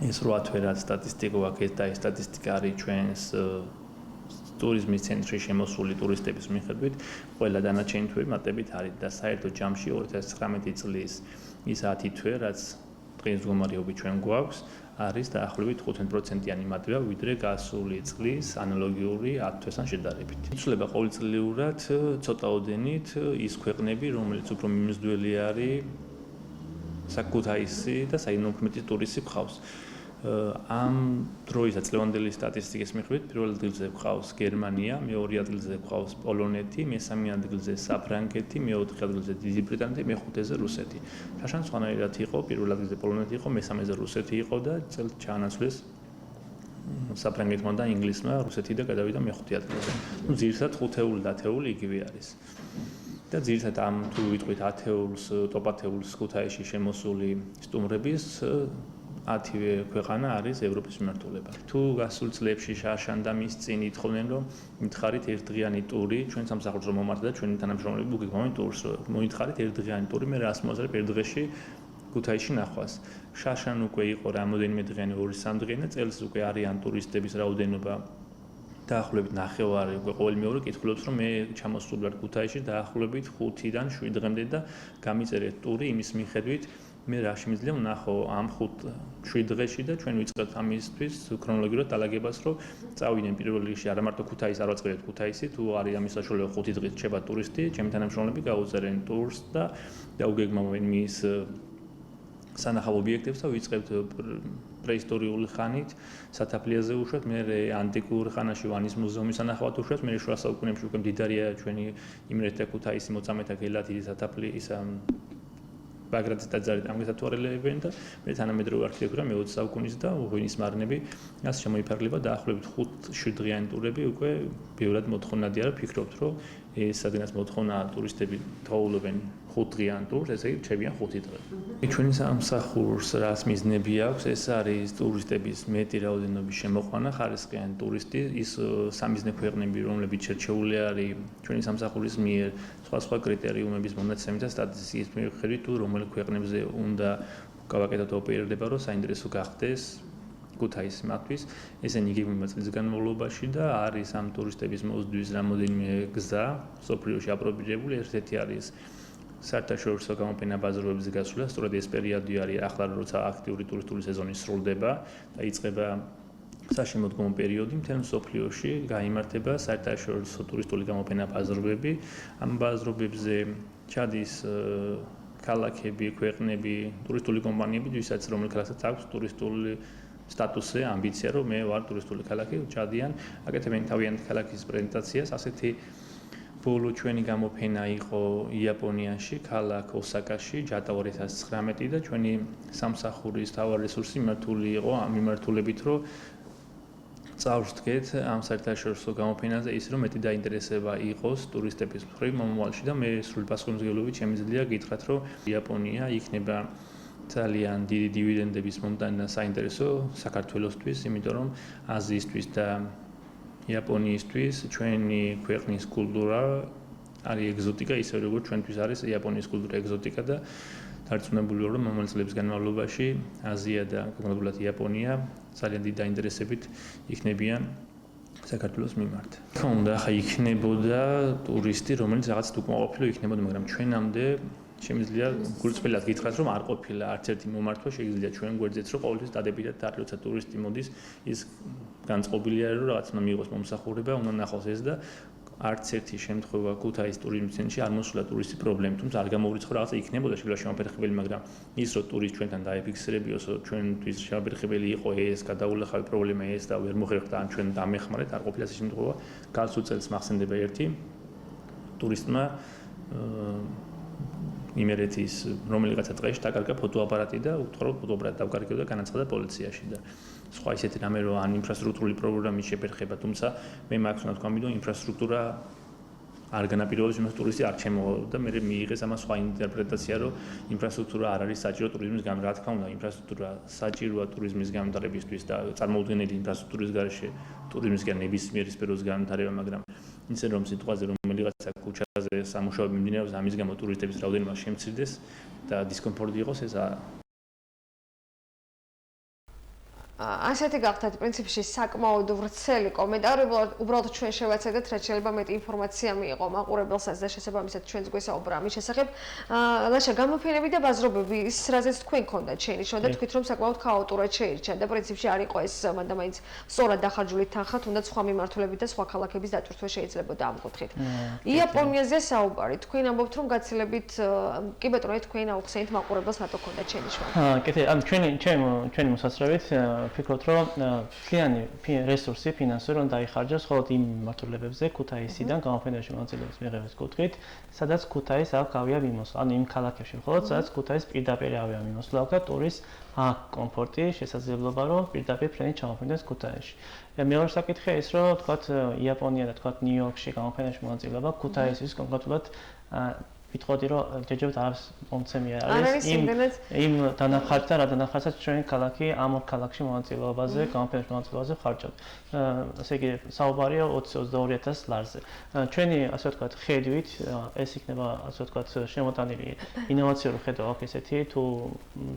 ეს 8 თვე რაც სტატისტიკა ვაკეთეთ და ეს სტატისტიკა არის ჩვენს ტურიზმის ცენტრში შემოსული ტურისტების მიხედვით, ყველა დანარჩენი თვე მატებით არის და საერთო ჯამში 2019 წლის ის 10 თვე, რაც დღის მდგომარეობით ჩვენ გვაქვს არის დაახლოებით 15%-იანი მატება, ვიდრე გასული წლის ანალოგიური 10 თვესთან შედარებით. იცვლება ყოველწლიურად ცოტაოდენით ის ქვეყნები, რომელიც უფრო მიმზიდველი არის ქუთაისი და საინფორმაციო ტურისტი გყავს. ამ დროისაც ლევანდელი სტატისტიკის მიხედვით პირველ ადგილზე გყავს გერმანია, მეორე ადგილზე გყავს პოლონეთი, მესამე ადგილზე საფრანგეთი, მეოთხე ადგილზე დიდი ბრიტანეთი, მეხუთეზე რუსეთი. შაშან სხვანაირად იყო, პირველ ადგილზე პოლონეთი იყო, მესამეზე რუსეთი იყო და წელს ჩაანაცვლეს საფრანგეთმა და ინგლისმა რუსეთი და გადავიდა მეხუთე ადგილზე. ნუ ძირითადად ხუთეული და ათეული იგივე არის. და ძირითადად ამ თუ ვიტყვით ათეულს, ტოპ ათეულს ქუთაისში შემოსული სტუმრების 10-ვე ქვეყანა არის ევროპის მიმართულება. თუ გასულ წლებში შაშან და მის წინ ითხოვდნენ, რომ მითხარით ერთდღიანი ტური, ჩვენ სამსახურს რომ მომართ და ჩვენი თანამშრომლები გიგმოვენ ტურს, მოითხარით ერთდღიანი ტური, მე რას მოაზრებ ერთდღეში ქუთაისში ნახვას. შაშან უკვე იყო რამოდენიმე დღიანი 2-3 დღიანი, წელს უკვე არიან ტურისტების რაოდენობა დაახლოებით 9 უკვე ყოველ მეორე კითხულობს, რომ მე ჩამოსულ ვარ ქუთაისში დაახლოებით 5-დან 7 დღემდე და გამიწერეთ ტური იმის მიხედვით მე რა შემიძლია ვნახო ამ 5-7 დღეში და ჩვენ ვიწყებთ ამისთვის ქრონოლოგიურად დალაგებას, რომ წავიდნენ პირველ რიგში არა მარტო ქუთაისს, არ ვაწყებთ ქუთაისი, თუ არის ამის საშუალება 5 დღით რჩება ტურისტი, ჩემი თანამშრომლები გაუწერენ ტურს და დაუგეგმავენ მის სანახავ ობიექტებს და ვიწყებთ პრეისტორიული ხანით სათაფლიაზე უშვათ, მე ანტიკურ ხანაში ვანის მუზეუმის სანახავად უშვათ, მე შუა საუკუნეებში უკვე მდიდარია ჩვენი იმერეთ და ქუთაისი მოწამეთა გელათი სათაფლი ის ბაგრატის ტაძარი ამგეთათვალელებენ და მე თანამედროვე არქიტექტურა მე-20 საუკუნის და ღვინის მარნები მას შემოიფარგლება დაახლოებით 5-7 დღიანი ტურები უკვე ბევრად მოთხოვნადი არა, ფიქრობთ, რომ ეს სადღაც მოთხოვნა ტურისტები თხოვლობენ 5 დღიან ტურს, ესე იგი რჩებიან 5 დღე. ჩვენი სამსახურს რას მიზნები აქვს, ეს არის ტურისტების მეტი რაოდენობის შემოყვანა, ხარისხიანი ტურისტი, ის სამიზნე ქვეყნები, რომლებიც შერჩეული არის ჩვენი სამსახურის მიერ სხვა კრიტერიუმების მონაცემით და სტატისტიკის მიხედვით, თუ რომელ ქვეყნებზე უნდა გავაკეთოთ ოპერირება, რომ საინტერესო გახდეს ქუთაისის მათთვის, ესენი იგივე წლის განმავლობაში და არის ამ ტურისტების მოსდვის რამოდენიმე გზა, სოფლიოში აპრობირებული, ერთ-ერთი არის საერთაშორისო გამოფენა ბაზრობებზე გასვლა, სწორედ ეს პერიოდი არის ახლა, როცა აქტიური ტურისტული სეზონი სრულდება და იწყება საშემოდგომო პერიოდი მთელ სოფლიოში გაიმართება საერთაშორისო ტურისტული გამოფენა ბაზრობები. ამ ბაზრობებზე ჩადის ქალაქები, ქვეყნები, ტურისტული კომპანიები, ვისაც რომელ ქალაქსაც აქვს ტურისტული სტატუსი, ამბიცია, რომ მე ვარ ტურისტული ქალაქი, ჩადიან, აკეთებენ თავიანთ ქალაქის პრეზენტაციას, ასეთი ბოლო ჩვენი გამოფენა იყო იაპონიაში, ქალაქ ოსაკაში, ჯატა 2019 და ჩვენი სამსახურის თავარი რესურსი მიმართული იყო ამ მიმართულებით, რომ წავსდგეთ ამ საერთაშორისო გამოფენაზე ის, რომ მეტი დაინტერესება იყოს ტურისტების მხრივ მომავალში და მე სრული პასუხისმგებლობით შემიძლია გითხრათ, რომ იაპონია იქნება ძალიან დიდი დივიდენდების მომტანი და საინტერესო საქართველოსთვის, იმიტომ რომ აზიისთვის და იაპონიისთვის ჩვენი ქვეყნის კულტურა არის ეგზოტიკა, ისე როგორც ჩვენთვის არის იაპონიის კულტურა ეგზოტიკა და დარწმუნებული ვარ, რომ მომავალ წლების განმავლობაში აზია და კონკრეტულად იაპონია ძალიან დიდი დაინტერესებით იქნებიან საქართველოს მიმართ. თქო უნდა ხა იქნებოდა ტურისტი, რომელიც რაღაც უკმაყოფილო იქნებოდა, მაგრამ ჩვენამდე შემიძლია გულწრფელად გითხრათ, რომ არ ყოფილა არც ერთი მომართვა შეიძლება ჩვენ გვერდზეც, რომ ყოველთვის დადებითად არის, როცა ტურისტი მოდის, ის განწყობილია, რომ რაღაც უნდა მიიღოს მომსახურება, უნდა ნახოს ეს და არც ერთი შემთხვევა ქუთაისის ტურიზმის ცენტრში არ მოსულა ტურისტი პრობლემით, თუმცა არ გამოვრიცხო რაღაცა იქნებოდა შეიძლება შემოფერხებელი, მაგრამ ის რომ ტურისტი ჩვენთან დაიფიქსირებიოს, ჩვენთვის შემოფერხებელი იყო ეს, გადაულახავი პრობლემა ეს და ვერ მოხერხდა ან ჩვენ დამეხმარეთ, არ ყოფილა ეს შემთხვევა. გასულ წელს მახსენდება ერთი ტურისტმა იმერეთის რომელიღაცა დღეში დაკარგა ფოტოაპარატი და უთხრა რომ ფოტოაპარატი დავკარგებდა და განაცხადა პოლიციაში და სხვა ისეთი რამე რომ ან ინფრასტრუქტურული პრობლემის შეფერხება, თუმცა მე მაქვს უნდა თქვა, რომ ინფრასტრუქტურა არ განაპირობებს იმას ტურისტი არ ჩემოვა და მე მიიღეს ამას სხვა ინტერპრეტაცია, რომ ინფრასტრუქტურა არ არის საჭირო ტურიზმის გამო, რა თქმა უნდა, ინფრასტრუქტურა საჭიროა ტურიზმის განვითარებისთვის და წარმოუდგენელი ინფრასტრუქტურის გარეშე ტურიზმისგან ნებისმიერ სფეროს განვითარება, მაგრამ ისე რომ სიტყვაზე რომელიღაცა ქუჩაზე სამუშაოები მიმდინარეობს, ამის გამო ტურისტების რაოდენობა შემცირდეს და დისკომფორტი იყოს, ეს ასეთი გახდათ პრინციპში საკმაოდ ვრცელი კომენტარი, უბრალოდ ჩვენ შევაცადეთ, რაც შეიძლება მეტი ინფორმაცია მიიღო მაყურებელსაც და შესაბამისად ჩვენს გვესაუბრა ამის შესახებ. ლაშა, გამოფენები და ბაზრობები, ის რაზეც თქვენ გქონდათ შეინიშნა და თქვით, რომ საკმაოდ ქაოტურად შეირჩა და პრინციპში არ იყო ეს მანდ-მაინც სწორად დახარჯული თანხა, თუნდაც სხვა მიმართულებით და სხვა ქალაქების დატვირთვა შეიძლებოდა ამ კუთხით. იაპონიაზე საუბარი, თქვენ ამბობთ, რომ გაცილებით კი ბატონო, თქვენ აუხსენით მაყურებელს რატო გქონდათ შეინიშნა. კეთილი, ანუ ჩვენი მოსაცრებით ვფიქრობთ, რომ მთლიანი რესურსი ფინანსური უნდა დაიხარჯოს მხოლოდ იმ მიმართულებებზე ქუთაისიდან გამოფენაში მონაწილეობის მიღების კუთხით, სადაც ქუთაის აქვს ავიამიმოსვლა, ანუ იმ ქალაქებში მხოლოდ, სადაც ქუთაის პირდაპირ ავიამიმოსვლა აქვს და ტურის აქვს კომფორტი, შესაძლებლობა, რომ პირდაპირ ფრენით ჩამოფრინდეს ქუთაისში. მეორე საკითხია ის, რომ თქვათ იაპონია და თქვათ ნიუ-იორკში გამოფენაში მონაწილეობა ქუთაისის კონკრეტულად ვიტყოდი, რომ ჯერჯერობით არის მომცემი არის იმ დანახარჯთან, რა დანახარჯსაც ჩვენი ქალაქი ამ ორ ქალაქში მონაწილეობაზე, გამოფენაში მონაწილეობაზე ხარჯავთ. ესე იგი, საუბარია 20-22,000 ლარზე. ჩვენი, ასე ვთქვათ, ხედვით, ეს იქნება, ასე ვთქვათ, შემოტანილი ინოვაციური ხედვა აქვს ესეთი, თუ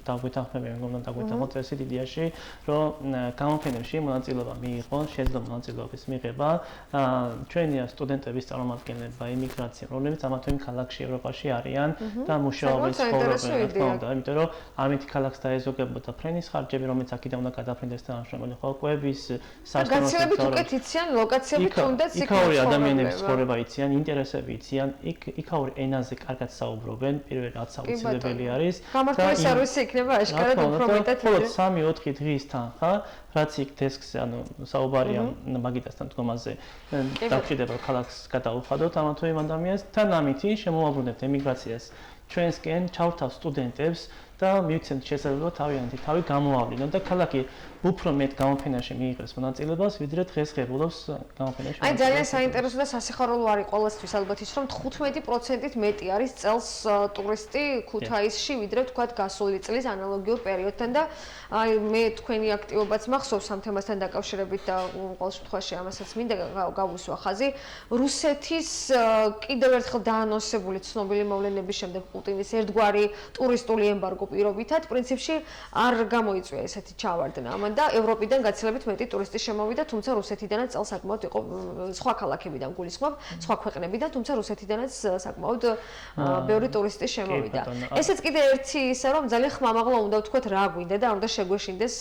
დაგვეთანხმები, მეგობრებთან დაგვეთანხმოთ წესით იდეაში, რომ გამოფენებში მონაწილეობა მიიღონ, შეძლო მონაწილეობის მიღება, ჩვენი სტუდენტების წარმომადგენლება, იმიგრაცია, რომლებიც ამა თუ იმ ქალაქში ევროპაში არიან და მუშაობენ, ცხოვრობენ, რა თქმა უნდა, იმიტომ რომ ამით ქალაქს დაეზოგებოდა ფრენის ხარჯები, რომელიც აქედან უნდა გადაფრინდეს და ამჟამად ხო კვების სასტუმრო გაცილებით უკეთ იციან ლოკაციები თუნდაც იქაური ადამიანების ცხოვრება იციან, ინტერესები იციან, იქაური ენაზე კარგად საუბრობენ, პირველი რაც აუცილებელი არის. გამართული სერვისი იქნება აშკარად უფრო მეტად. მხოლოდ 3-4 დღის თანხა, რაც იქ დესკზე, ანუ საუბარია მაგიდასთან დგომაზე, დაგჭირდება ქალაქს გადაუხადოთ ამა თუ იმ ადამიანს, თან ამითი შემოვაბრუნებთ ემიგრაციას ჩვენსკენ, ჩავთავთ სტუდენტებს და მივცემთ შესაძლებლობა თავიანთი თავი გამოავლინოთ და ქალაქი უფრო მეტ გამოფენაში მიიღებს მონაწილეობას, ვიდრე დღეს ღებულობს გამოფენაში. აი ძალიან საინტერესო და სასიხარულო არის ყოველთვის ალბათ ის, რომ 15%-ით მეტი არის წელს ტურისტი ქუთაისში, ვიდრე თქვათ გასული წლის ანალოგიურ პერიოდთან და აი მე თქვენი აქტივობაც მახსოვს ამ თემასთან დაკავშირებით და ყოველ შემთხვევაში ამასაც მინდა გავუსვა ხაზი. რუსეთის კიდევ ერთხელ დაანონსებული ცნობილი მოვლენების შემდეგ პუტინის ერთგვარი ტურისტული ემბარგო პირობითად პრინციპში არ გამოიწვია ესეთი ჩავარდნა ამან და ევროპიდან გაცილებით მეტი ტურისტი შემოვიდა, თუმცა რუსეთიდანაც წელს საკმაოდ იყო სხვა ქალაქებიდან გულისხმობ, სხვა ქვეყნებიდან, თუმცა რუსეთიდანაც საკმაოდ ბევრი ტურისტი შემოვიდა. ესეც კიდე ერთი ისე რომ ძალიან ხმამაღლა უნდა ვთქვათ რა გვინდა და არ უნდა შეგვეშინდეს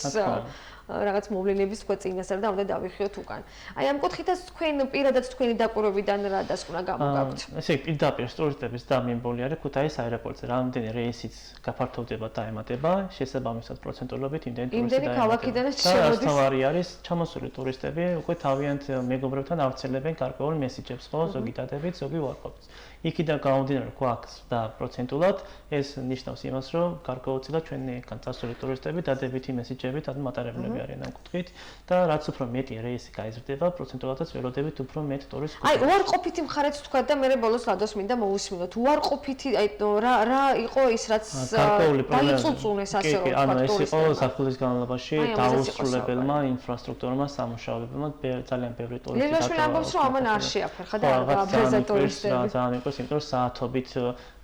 რაღაც მოვლენების თქვა წინასწარ და უნდა დავიხიოთ უკან. აი ამ კუთხითაც თქვენ პირადად თქვენი დაკვირვებიდან რა დასკვნა გამოგაქვთ? ესე იგი პირდაპირ ტურისტების დამიმბოლი არის ქუთაის აეროპორტზე. რამდენი რეისიც გაფართოვდება და ემატება, შესაბამისად პროცენტულობით იმდენი ტურისტი ქალაქიდანაც შემოდის. თავარი არის ჩამოსული ტურისტები, უკვე თავიანთ მეგობრებთან ავრცელებენ გარკვეულ მესიჯებს, ხო, ზოგი დადებით, ზოგი უარყოფით. იქიდან გამომდინარე გვაქვს და პროცენტულად ეს ნიშნავს იმას, რომ გარკვეულწილად ჩვენგან წასული ტურისტები დადებითი მესიჯებით ან მატარებლები არიან ამ კუთხით და რაც უფრო მეტი რეისი გაიზრდება, პროცენტულადაც ველოდებით უფრო მეტ ტურისტს. აი უარყოფითი მხარეც თქვა და მე ბოლოს ლადოს მინდა მოусმინოთ. უარყოფითი აი რა იყო ის რაც დაიწუწუნეს ასე რომ ვთქვათ. ანუ ეს იყო საფუძვლის განმავლობაში დაუსრულებელმა ინფრასტრუქტურმა, სამუშაოებელმა ძალიან ბევრი ტურისტი. ლილოშვილი ამბობს რომ ამან არ შეაფერხა და არ გააბრეზა ტურისტები. იმიტომ რომ საათობით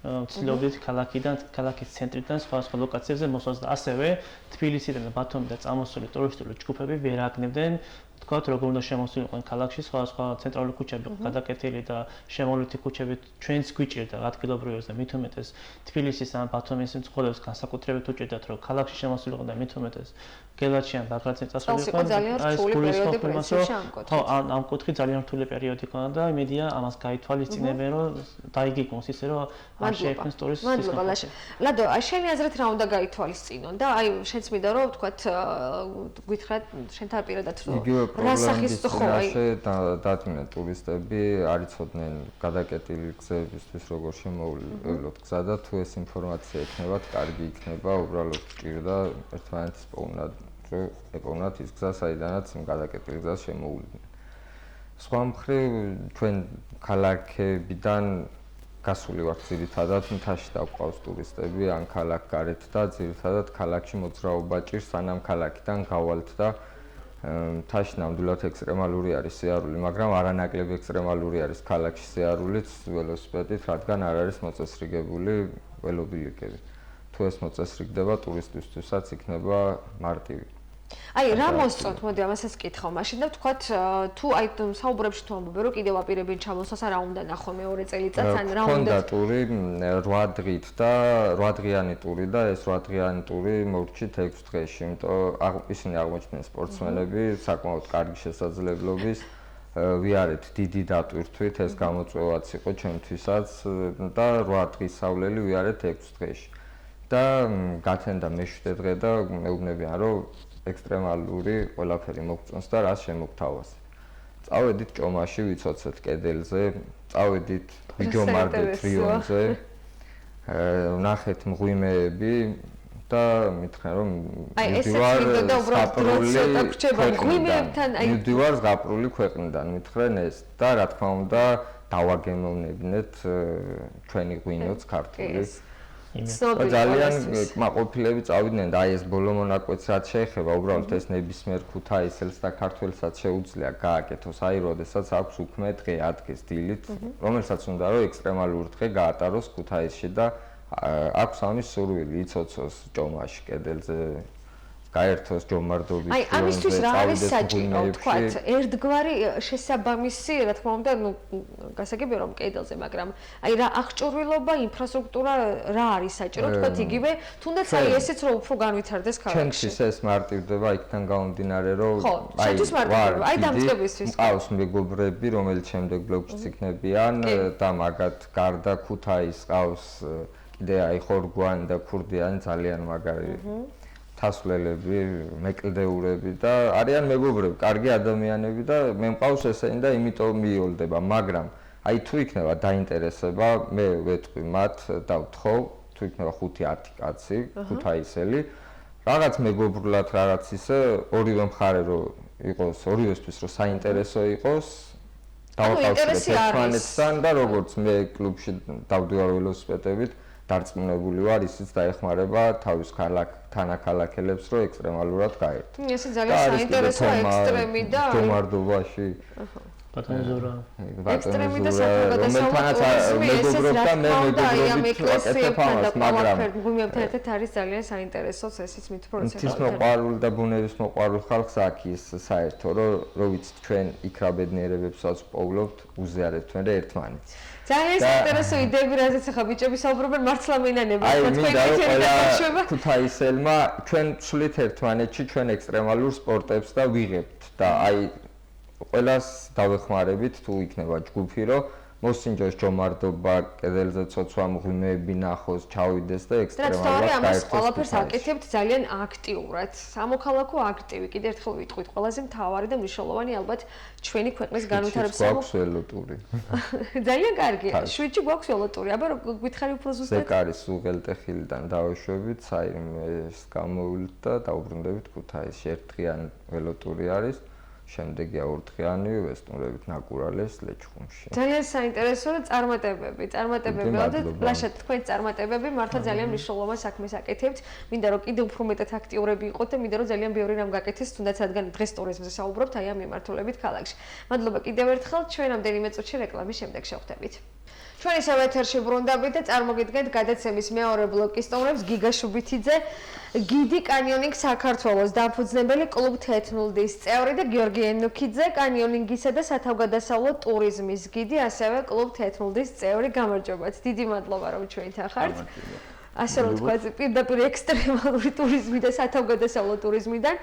ცდილობდით ქალაქის ცენტრიდან სხვა ლოკაციებზე მოსვლას და ასევე თბილისიდან და ბათუმიდან წამოსული ტურისტული ჯგუფები ვერ აგნებდნენ თქვათ როგორ უნდა შემოსულიყვნენ ქალაქში სხვა ცენტრალური ქუჩები გადაკეთილი და შემოვლითი ქუჩები ჩვენს გვიჭირდა ადგილობრივებს და მით უმეტეს თბილისის ან ბათუმის მცხოვრებს განსაკუთრებით უჭირდათ რომ ქალაქში შემოსულიყვნენ და მით უმეტეს გელათში ან ბაგრატში წასულიყვნენ ეს გულისხმობს პრინციპში ხო ამ კუთხით ძალიან რთული პერიოდი ქონდა და იმედია ამას გაითვალისწინებენ რომ დაიგეგმოს ისე რომ არ შეექმნეს ტურისტის მადლობა ლაშა ლადო შენი აზრით რა უნდა გაითვალისწინონ და აი შენც მინდა რომ თქვათ გითხრათ შენთან პირადად პრობლემის წინაშე დადგნენ ტურისტები არ იცოდნენ გადაკეტილი გზებისთვის როგორ შემოვლოთ გზა და თუ ეს ინფორმაცია ექნებათ კარგი იქნება უბრალოდ ჭირდა ერთმანეთის ეპოვნათ ის გზა საიდანაც გადაკეტილი გზას შემოუვლიდნენ სხვა მხრივ ჩვენ ქალაქებიდან გასული ვართ ძირითადად მთაში დაგვყავს ტურისტები ან ქალაქ გარეთ და ძირითადად ქალაქში მოძრაობა ჭირს სანამ ქალაქიდან გავალთ და მთაში ნამდვილად ექსტრემალური არის სიარული, მაგრამ არანაკლები ექსტრემალური არის ქალაქში სიარულიც ველოსიპედით, რადგან არ არის მოწესრიგებული ველობილიკები. თუ ეს მოწესრიგდება, ტურისტებისთვისაც იქნება მარტივი. აი რა მოსწონთ, მოდი ამასაც კითხავ, მაშინ და ვთქვათ, თუ აი საუბრებში თუ ამბობ, რომ კიდევ აპირებენ ჩამოსვლას, რა უნდა ნახო მეორე წელიწადს, ან რა უნდა? მქონდა ტური 8 დღით და 8 დღიანი ტური და ეს 8 დღიანი ტური მოვრჩით 6 დღეში, იმიტომ ისინი აღმოჩნდნენ სპორტსმენები, საკმაოდ კარგი შესაძლებლობის. ვიარეთ დიდი დატვირთვით, ეს გამოწვევაც იყო ჩემთვისაც და 8 დღის სავლელი ვიარეთ 6 დღეში. და გათენდა მე-7 დღე და მეუბნებიან, რომ ექსტრემალური ყველაფერი მოგწონს და რას შემოგთავაზეთ. წავედით ჭომაში, ვიცოცეთ კედელზე, წავედით ვიჯომარდეთ რიონზე, ვნახეთ მღვიმეები და მითხრენ რომ მივდივარ ზღაპრული ქვეყნიდან, მითხრენ ეს და რა თქმა უნდა დავაგემოვნებინეთ ჩვენი ღვინოც ქართული. ძალიან კმაყოფილები წავიდნენ და აი ეს ბოლო მონაკვეთს რაც შეეხება უბრალოდ ეს ნებისმიერ ქუთაისელს და ქართველსაც შეუძლია გააკეთოს აი როდესაც აქვს უქმე დღე ადგეს დილით რომელსაც უნდა რომ ექსტრემალური დღე გაატაროს ქუთაისში და აქვს ამის სურვილი იცოცოს ჭომაში კედელზე გაერთოს ჯომარდობის აი ამისთვის რა არის საჭირო თქვათ ერთგვარი შესაბამისი რა თქმა უნდა ნუ გასაგებია რომ კედელზე მაგრამ აი რა აღჭურვილობა ინფრასტრუქტურა რა არის საჭირო თქვათ იგივე თუნდაც აი ესეც რომ უფრო განვითარდეს ქალაქში ჩვენთვის ეს მარტივდება იქიდან გამომდინარე რომ აი დამწყებისთვის ყავს მეგობრები რომელიც შემდეგ ბლოკშიც იქნებიან და მაგათ გარდა ქუთაის ყავს კიდე აი ხორგვანი და ქურდიანი ძალიან მაგარი ასვლელები, მეკლდეურები და არიან მეგობრები, კარგი ადამიანები და მე მყავს ესენი და იმიტომ მიიოლდება, მაგრამ აი თუ იქნება დაინტერესება, მე ვეთქვი მათ და ვთხოვ, თუ იქნება 5-10 კაცი, ქუთაისელი, რაღაც მეგობრულად, რაღაც ისე ორივე მხარე რომ იყოს, ორივესთვის რომ საინტერესო იყოს, დავაკავშიროთ ერთმანეთთან და როგორც მე კლუბში დავდივარ ველოსიპედებით დარწმუნებული ვარ, ისიც დაეხმარება თავის თანაქალაქელებს, რომ ექსტრემალურად გაერთო. ესე ძალიან საინტერესო ექსტრემი და ჯომარდობაში. ბატონო ზურა. ექსტრემი და სათავგადასავლო მეგობრობდა მე მეგობრობით მაგრამ მღვიმეებთან ერთად არის ძალიან საინტერესოც ესეც მით პროცესი. მთის მოყვარული და ბუნების მოყვარული ხალხს აქ ის საერთო, რომ ვიცით ჩვენ იქ რა ბედნიერებებსაც პოვლობთ, უზიარებთ თქვენ და ერთმანეთს. ძალიან საინტერესო იდეები რაზეც ახლა ბიჭები საუბრობენ მართლა მინანება თქვენ ქუთაისელმა ჩვენ ვცვლით ერთმანეთში ჩვენ ექსტრემალურ სპორტებს და ვიღებთ და აი ყველას დავეხმარებით თუ იქნება ჯგუფი რომ მოსინჯოს ჯომარდობა კედელზე ცოცვა მღვიმეები ნახოს ჩავიდეს და ექსტრემალურად გაერთოს ამას ყველაფერს აკეთებთ ძალიან აქტიურად სამოქალაქო აქტივი კიდევ ერთხელ ვიტყვით ყველაზე მთავარი და მნიშვნელოვანი ალბათ ჩვენი ქვეყნის განვითარების გვაქვს ველოტური ძალიან კარგი 7-ში გვაქვს ველოტური აბა გითხარი უფრო ზუსტად ზეკარის უღელტეხილიდან დავეშვებით საიმეს გამოვიდით და დაუბრუნდებით ქუთაისში ერთდღიანი ველოტური არის შემდეგია 2 დღიანი სტუმრებით ნაკურალეს ლეჩხუმში. ძალიან საინტერესო და წარმატებები, ლაშა თქვენ წარმატებები მართლა ძალიან მნიშვნელოვან საქმეს აკეთებთ. მინდა რომ კიდევ უფრო მეტად აქტიურები იყოთ და მინდა რომ ძალიან ბევრი რამ გაკეთდეს, თუნდაც რადგან დღეს ტურიზმზე საუბრობთ, აი ამ მიმართულებით ქალაქში. მადლობა კიდევ ერთხელ, ჩვენ ამდენიმე წუთში რეკლამის შემდეგ შევხვდებით. ჩვენ ისევ ეთერში ბრუნდებით და წარმოგიდგენთ გადაცემის მეორე ბლოკის სტუმრებს გიგა შუბითიძე, გიდი კანიონინგ საქართველოს დამფუძნებელი კლუბ 10-დის წევრი და გიორგი ენუქიძე, კანიონინგისა და სატავგადასავლო ტურიზმის გიდი, ასევე კლუბ 10-დის წევრი. გამარჯობათ. დიდი მადლობა რომ ჩვენთან ხართ. ასე რომ თქვა პირდაპირ ექსტრემალური ტურიზმი და სათავგადასავლო ტურიზმიდან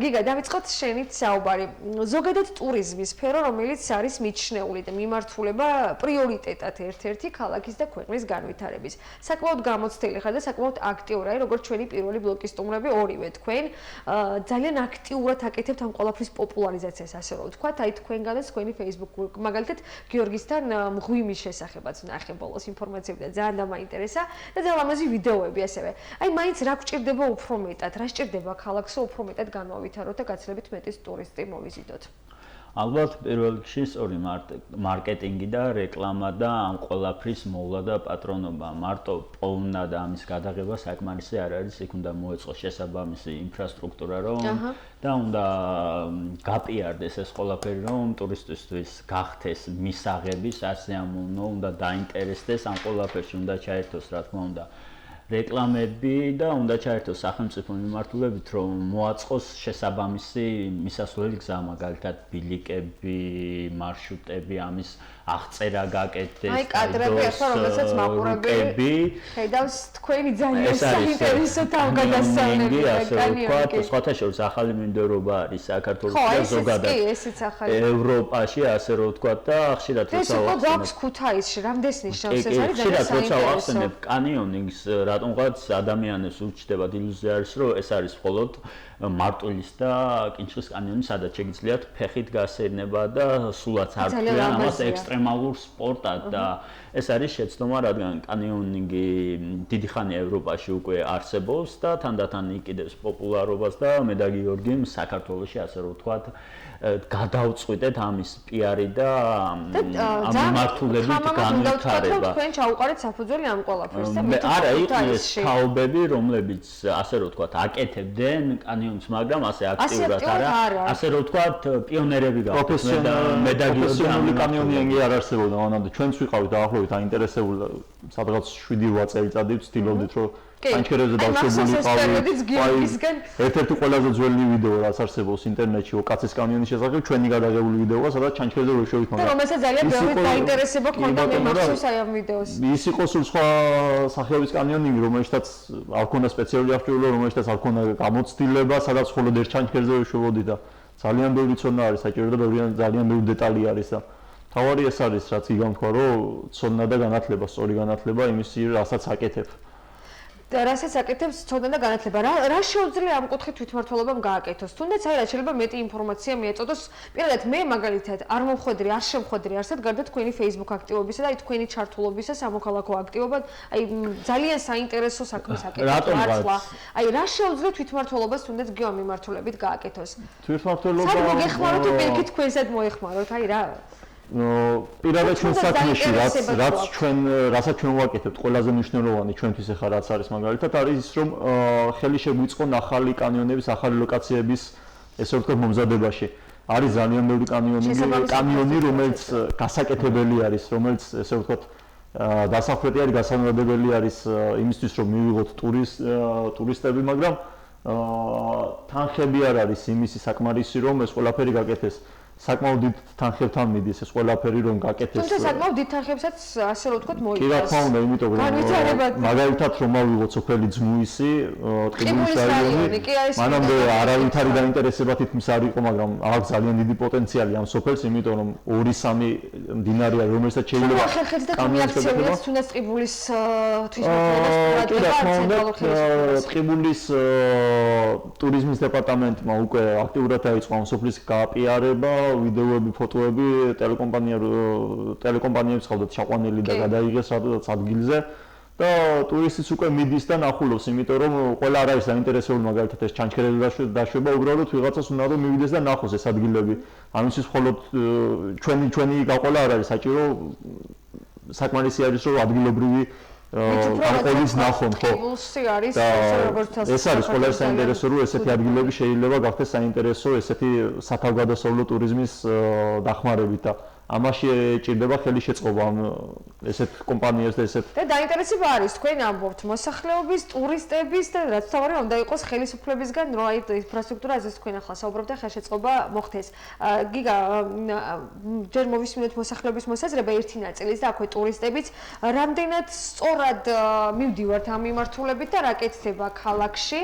გიგა დავიწყოთ შენით საუბარი ზოგადად ტურიზმის სფერო რომელიც არის მიჩნეული და მიმართულება პრიორიტეტად ერთ-ერთი ქალაქის და ქვეყნის განვითარების საკმაოდ გამოცდილი ხარ და საკმაოდ აქტიური აი როგორც ჩვენი პირველი ბლოკის სტუმრები ორივე თქვენ ძალიან აქტიურად აკეთებთ ამ ყველაფრის პოპულარიზაციას ასე რომ ვთქვათ აი თქვენგანაც თქვენი Facebook მაგალითად გიორგისთან მღვიმის შესახებაც ნახე ბოლოს ინფორმაციები და ძალიან დამაინტერესა და ლამაზი ვიდეოები ასევე. აი მაინც რა გჭირდება უფრო მეტად, რა სჭირდება ქალაქსო უფრო მეტად განავითაროთ და გაცილებით მეტის ტურისტი მოვიზიდოთ. ალბათ პირველ რიგში სწორი მარკეტინგი და რეკლამა და ამ ყველაფრის მოვლა და პატრონობა. მარტო პოვნა და ამის გადაღება საკმარისი არ არის, იქ უნდა მოეწყოს შესაბამისი ინფრასტრუქტურა რომ და უნდა გაპიარდეს ეს ყველაფერი რომ ტურისტისთვის გახდეს მისაღები, სასიამოვნო, უნდა დაინტერესდეს ამ ყველაფერში, უნდა ჩაერთოს რა თქმა უნდა რეკლამები და უნდა ჩაერთოს სახელმწიფო მიმართულებით, რომ მოაწყოს შესაბამისი მისასვლელი გზა, მაგალითად ბილიკები, მარშრუტები, ამის აღწერა გაკეთდეს, აი კადრები ახლა რომელსაც მაყურებელი ხედავს თქვენი ძალიან საინტერესო თავგადასავლები და კანიონინგი. სხვათა შორის ახალი მიმდევრობა არის საქართველოს და ზოგადად ევროპაში, ასე რომ ვთქვა და ხშირად როცა გვაქვს ქუთაისში, რამდენს ნიშნავს ეს არის ძალიან საინტერესო. კანიონინგს რატომღაც ადამიანებს უჩნდებათ ილუზია არის, რომ ეს არის მხოლოდ მარტვილის და კინჩხის კანიონი, სადაც შეგიძლიათ ფეხით გასეირნება და სულაც არ თქვენ ამას ექსტრემალურ სპორტად და ეს არის შეცდომა, რადგან კანიონინგი დიდი ხანია ევროპაში უკვე არსებობს და თანდათან იკიდებს პოპულარობას და მე და გიორგი საქართველოში, ასე რომ ვთქვათ, გადავწყვიტეთ ამის პიარი და ამ მიმართულებით განვითარება. თქვენ ჩაუყარეთ საფუძველი ამ ყველაფერს და არა, იყიდეს თაობები, რომლებიც ასე რომ ვთქვათ, აკეთებდნენ კანიონს, მაგრამ ასე აქტიურად არა, ასე რომ ვთქვათ, პიონერები გახდნენ და მე და გიორგი კანიონინგი არ არსებობდა მანამდე. ჩვენც ვიყავით დაახლოებით აინტერესებული, სადღაც 7-8 წელიწადი ვცდილობდით, რომ ჩანჩქერებზე დავშვებული ყავით. ერთ-ერთი ყველაზე ძველი ვიდეო, რაც არსებობს ინტერნეტში, კაცის კანიონის შესახებ, ჩვენი გადაღებული ვიდეოა, სადაც ჩანჩქერებზე ვეშვებით, მაგრამ რომელსაც ძალიან ბევრი დაინტერესება ჰქონდა მე მახსოვს აი ამ ვიდეოს. ის იყო სულ სხვა სახეობის კანიონინგი, რომელშიც არ ქონდა სპეციალური აღჭურვილობა, რომელშიც არ ქონდა გამოცდილება, სადაც მხოლოდ ერთ ჩანჩქერზე ვეშვებოდი და ძალიან ბევრი ცოდნა არის საჭირო და ძალიან ბევრი დეტალი არის და თავარი ეს არის, რაც იგამთქვა, რომ ცოდნა და განათლება, სწორი განათლება იმის, რასაც აკეთებ. და რასაც აკეთებს ცოდნა და განათლება. რა შეუძლია ამ კუთხით თვითმმართველობამ გააკეთოს? თუნდაც აი რა შეიძლება მეტი ინფორმაცია მიეწოდოს. პირველად მე მაგალითად არ მომხვედრი, არ შემხვედრი არსად გარდა თქვენი Facebook აქტივობისა და აი თქვენი ჩართულობისა სამოქალაქო აქტივობად. აი ძალიან საინტერესო საქმის აკეთება. აი რა შეუძლია თვითმმართველობას თუნდაც გეო მიმართულებით გააკეთოს? თვითმმართველობა სად მოგეხმაროთ თუ პირიქით თქვენსად მოეხმაროთ? აი რა პირადად ჩვენ საქმეში რასაც ჩვენ ვაკეთებთ, ყველაზე მნიშვნელოვანი ჩვენთვის ახლა რაც არის მაგალითად არის ის, რომ ხელი შეგვიწყონ ახალი კანიონების, ახალი ლოკაციების, ესე ვთქვათ, მომზადებაში. არის ძალიან ბევრი კანიონი, რომელიც გასაკეთებელი არის, რომელიც ესე ვთქვათ, დასახვეთი არის, გასანვადებელი არის იმისთვის, რომ მივიღოთ ტურისტები, მაგრამ თანხები არ არის იმისი საკმარისი, რომ ეს ყველაფერი გაკეთდეს. საკმაოდ დიდ თანხებთან მიდის ეს ყველაფერი რომ გაკეთდეს. თუმცა საკმაოდ დიდ თანხებსაც ასე რომ ვთქვათ მოიწეს. კი რა თქმა უნდა, იმიტომ რომ მაგალითად რომ ავიღოთ სოფელი ძმუისი, ტყიბულის რაიონი, მანამდე არავითარი დაინტერესება თითქმის არ იყო, მაგრამ აქვს ძალიან დიდი პოტენციალი ამ სოფელს, იმიტომ რომ 2-3 მდინარე არის, რომელსაც შეიძლება კანიონინგს თუნდაც ტყიბულის თვითმმართველობას ტყიბულის ტურიზმის დეპარტამენტმა უკვე აქტიურად დაიწყო ამ სოფლის გააპიარება. ვიდეოები, ფოტოები, ტელეკომპანიებს ხავდათ ჩაყვანილი და გადაიღეს სადაც ადგილზე და ტურისტიც უკვე მიდის და ნახულობს, იმიტომ რომ ყველა არ არის საინტერესებული მაგალითად ეს ჩანჩქერებზე დაშვება, უბრალოდ ვიღაცას უნდა რომ მივიდეს და ნახოს ეს ადგილები. ამისთვის მხოლოდ ჩვენი გაყოლა არ არის საჭირო, საკმარისი არის რომ ადგილობრივი განყოლის ნახონ, ხო? ეს არის ყველაზე საინტერესო, რომ ესეთი ადგილები შეიძლება გახდეს საინტერესო ესეთი სატავგადასავლო ტურიზმის დახმარებით და ამაში ჭირდება ხელი შეწყობა ესეთ კომპანიას და ესეთ და დაინტერესება არის თქვენ ამბობთ მოსახლეობის, ტურისტების და რაც თავარი უნდა იყოს ხელისუფლებისგან, რომ აი ინფრასტრუქტურა ასეც თქვენ ახლა საუბრობთ და ხელშეწყობა მოხდეს. გიგა, ჯერ მოვისმინოთ მოსახლეობის მოსაზრება ერთი ნაწილის და აქვე ტურისტებიც, რამდენად სწორად მივდივართ ამ მიმართულებით და რა კეთდება ქალაქში,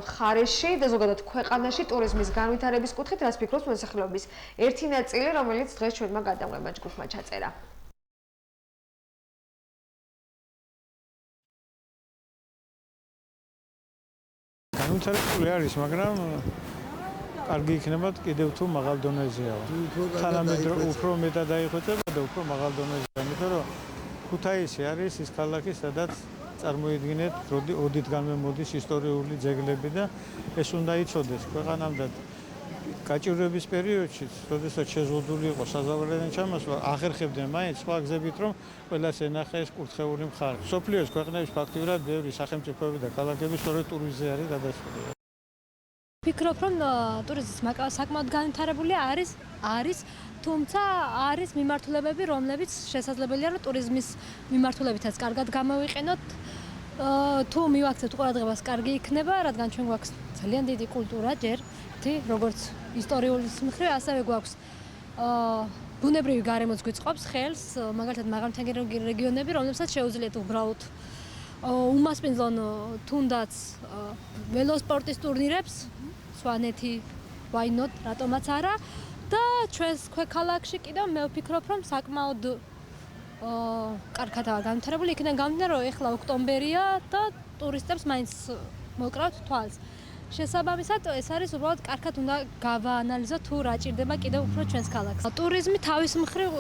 ხარეში და ზოგადად ქვეყანაში ტურიზმის განვითარების კუთხით, რას ფიქრობს მოსახლეობის ერთი ნაწილი, რომელიც დღეს ჩვენმა გადამღებმა ჯგუფმა ჩაწერა. განვითარებული არის, მაგრამ კარგი იქნება კიდევ თუ მაღალ დონეზეა. თანამედროვე უფრო მეტად დაიხვეწება და უფრო მაღალ დონეზეა, იმიტომ რომ ქუთაისი არის ის ქალაქი, სადაც წარმოიდგინეთ, ოდითგანვე მოდის ისტორიული ძეგლები და ეს უნდა იცოდეს ქვეყანამ და გაჭირვების პერიოდში, როდესაც შეზღუდული იყო საზღვარგარეთ ჩამოსვლა, ახერხებდნენ მაინც სხვა გზებით, რომ ყველას ენახა ეს კურთხეული მხარე. სოფლიოს ქვეყნების ფაქტიურად ბევრი სახელმწიფოები და ქალაქები სწორედ ტურიზმზე არის გადაწყვეტილი. ფიქრობ, რომ ტურიზმის საკმაოდ განვითარებული არის, თუმცა არის მიმართულებები, რომლებიც შესაძლებელია, რომ ტურიზმის მიმართულებითაც კარგად გამოვიყენოთ. თუ მივაქცევთ ყურადღებას, კარგი იქნება, რადგან ჩვენ გვაქვს ძალიან დიდი კულტურა ჯერ, როგორც ისტორიული მხრივ, ასევე გვაქვს ბუნებრივი გარემოც გვიწყობს ხელს, მაგალითად მაღალმთიანი რეგიონები, რომლებსაც შეუძლიათ უბრალოდ უმასპინძლონ თუნდაც ველოსპორტის ტურნირებს, სვანეთი, why not, რატომაც არა და ჩვენს ქვექალაქში კიდევ მე ვფიქრობ, რომ საკმაოდ კარგადაა განვითარებული, იქიდან გამომდინარე, რომ ეხლა ოქტომბერია და ტურისტებს მაინც მოკრავთ თვალს. შესაბამისად, ეს არის უბრალოდ კარგად უნდა გავაანალიზოთ თუ რა ჭირდება კიდევ უფრო ჩვენს ქალაქს. ტურიზმი თავის მხრივ